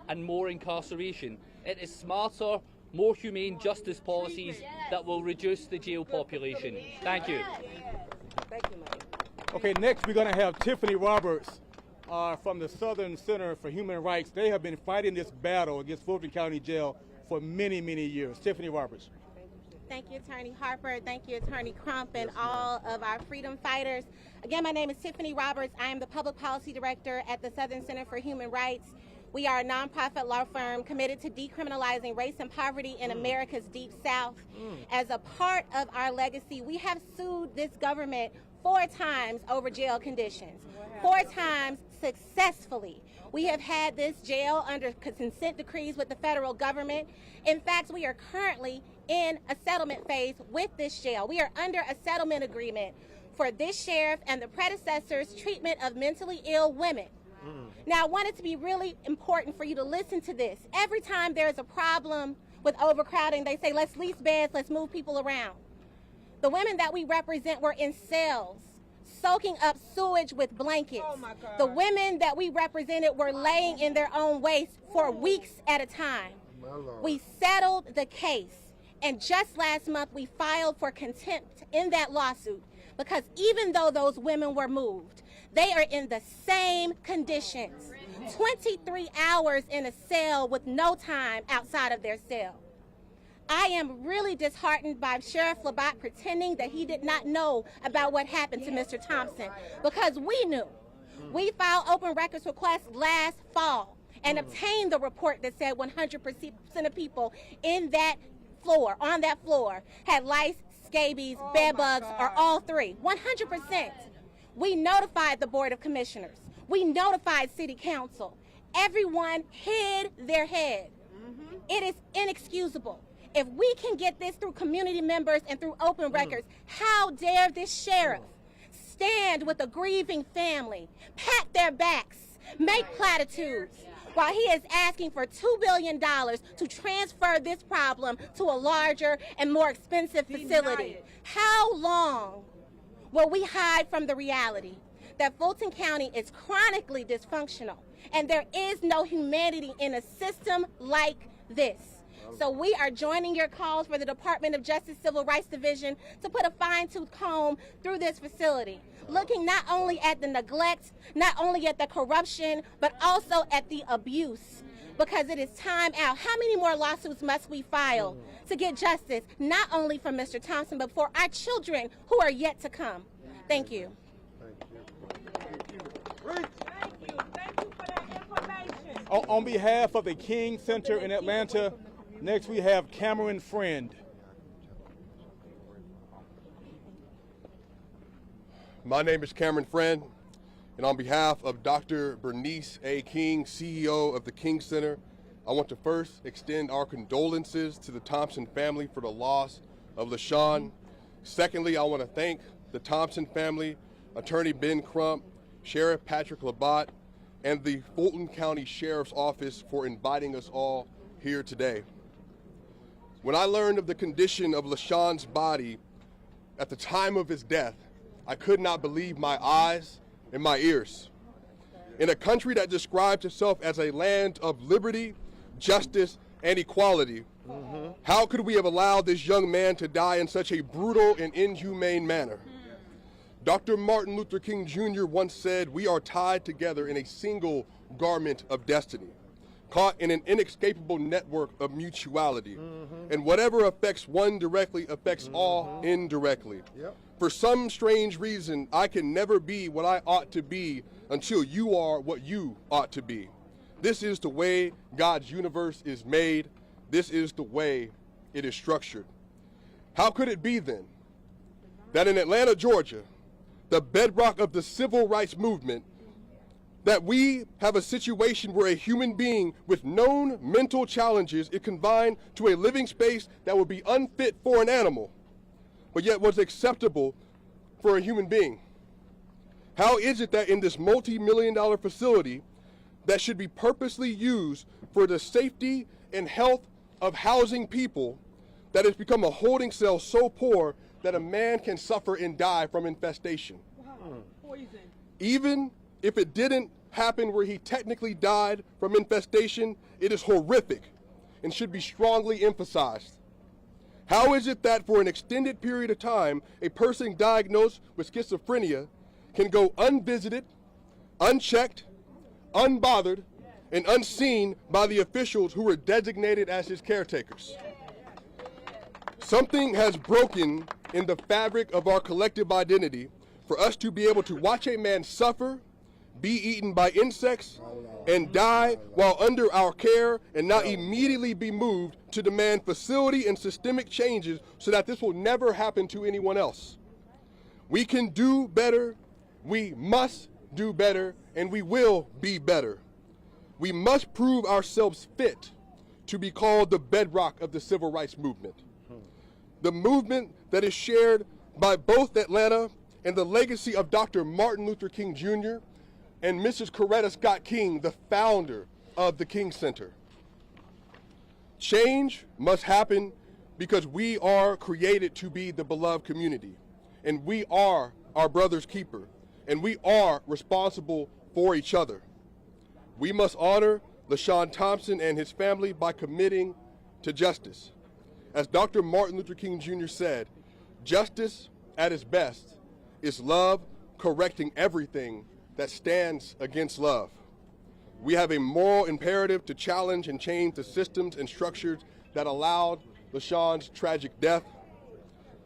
and more incarceration. It is smarter, more humane justice policies that will reduce the jail population. Thank you. Okay, next we're going to have Tiffany Roberts, are from the Southern Center for Human Rights. They have been fighting this battle against Fulton County Jail for many, many years. Tiffany Roberts. Thank you, Attorney Harper. Thank you, Attorney Crump, and all of our freedom fighters. Again, my name is Tiffany Roberts. I am the Public Policy Director at the Southern Center for Human Rights. We are a nonprofit law firm committed to decriminalizing race and poverty in America's Deep South. As a part of our legacy, we have sued this government 4 times over jail conditions. 4 times successfully. We have had this jail under consent decrees with the federal government. In fact, we are currently in a settlement phase with this jail. We are under a settlement agreement for this sheriff and the predecessor's treatment of mentally ill women. Now, I want it to be really important for you to listen to this. Every time there's a problem with overcrowding, they say, let's lease beds, let's move people around. The women that we represent were in cells, soaking up sewage with blankets. Oh my God. The women that we represented were laying in their own waste for weeks at a time. We settled the case, and just last month we filed for contempt in that lawsuit because even though those women were moved, they are in the same conditions. 23 hours in a cell with no time outside of their cell. I am really disheartened by Sheriff Labatt pretending that he did not know about what happened to Mr. Thompson, because we knew. We filed open records requests last fall and obtained the report that said 100% of people in that floor, on that floor, had lice, scabies, bed bugs, or all 3. 100%. We notified the Board of Commissioners. We notified City Council. Everyone hid their head. It is inexcusable. If we can get this through community members and through open records, how dare this sheriff stand with a grieving family, pat their backs, make platitudes, while he is asking for $2 billion to transfer this problem to a larger and more expensive facility. How long will we hide from the reality that Fulton County is chronically dysfunctional and there is no humanity in a system like this? So we are joining your calls for the Department of Justice Civil Rights Division to put a fine-tooth comb through this facility, looking not only at the neglect, not only at the corruption, but also at the abuse, because it is time out. How many more lawsuits must we file to get justice, not only for Mr. Thompson, but for our children who are yet to come? Thank you. Thank you for that information. On behalf of the King Center in Atlanta, next we have Cameron Friend. My name is Cameron Friend, and on behalf of Dr. Bernice A. King, CEO of the King Center, I want to first extend our condolences to the Thompson family for the loss of LaShawn. Secondly, I want to thank the Thompson family, Attorney Ben Crump, Sheriff Patrick Labatt, and the Fulton County Sheriff's Office for inviting us all here today. When I learned of the condition of LaShawn's body at the time of his death, I could not believe my eyes and my ears. In a country that describes itself as a land of liberty, justice, and equality, how could we have allowed this young man to die in such a brutal and inhumane manner? Dr. Martin Luther King Jr. once said, "We are tied together in a single garment of destiny, caught in an inescapable network of mutuality. And whatever affects one directly affects all indirectly. For some strange reason, I can never be what I ought to be until you are what you ought to be. This is the way God's universe is made. This is the way it is structured." How could it be then that in Atlanta, Georgia, the bedrock of the civil rights movement, that we have a situation where a human being with known mental challenges is confined to a living space that would be unfit for an animal, but yet was acceptable for a human being? How is it that in this multi-million-dollar facility that should be purposely used for the safety and health of housing people, that has become a holding cell so poor that a man can suffer and die from infestation? Poison. Even if it didn't happen where he technically died from infestation, it is horrific and should be strongly emphasized. How is it that for an extended period of time, a person diagnosed with schizophrenia can go unvisited, unchecked, unbothered, and unseen by the officials who were designated as his caretakers. Something has broken in the fabric of our collective identity for us to be able to watch a man suffer, be eaten by insects, and die while under our care and not immediately be moved to demand facility and systemic changes so that this will never happen to anyone else. We can do better, we must do better, and we will be better. We must prove ourselves fit to be called the bedrock of the civil rights movement. The movement that is shared by both Atlanta and the legacy of Dr. Martin Luther King Jr. and Mrs. Coretta Scott King, the founder of the King Center. Change must happen because we are created to be the beloved community, and we are our brother's keeper, and we are responsible for each other. We must honor LaShawn Thompson and his family by committing to justice. As Dr. Martin Luther King Jr. said, justice at its best is love correcting everything that stands against love. We have a moral imperative to challenge and change the systems and structures that allowed LaShawn's tragic death.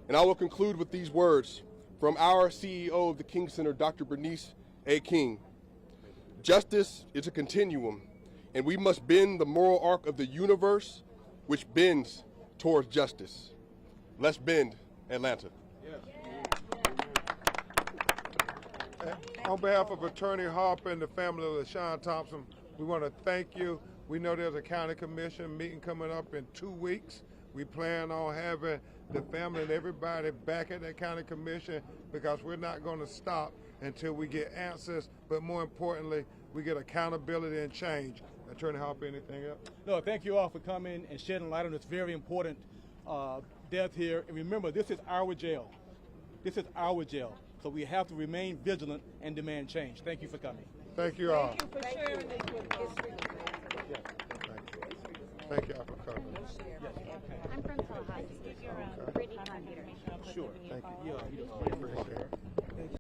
And I will conclude with these words from our CEO of the King Center, Dr. Bernice A. King. Justice is a continuum, and we must bend the moral arc of the universe, which bends towards justice. Let's bend, Atlanta. On behalf of Attorney Harper and the family of LaShawn Thompson, we want to thank you. We know there's a county commission meeting coming up in 2 weeks. We plan on having the family and everybody back at that county commission because we're not going to stop until we get answers, but more importantly, we get accountability and change. Attorney Harper, anything else? No, thank you all for coming and shedding light on this very important death here. And remember, this is our jail. This is our jail. So we have to remain vigilant and demand change. Thank you for coming. Thank you all. Thank you for sharing this with history. Thank you all for coming. I'm from Tallahassee. You're a Brittany Carpenter. Sure. Thank you. Yeah, you know,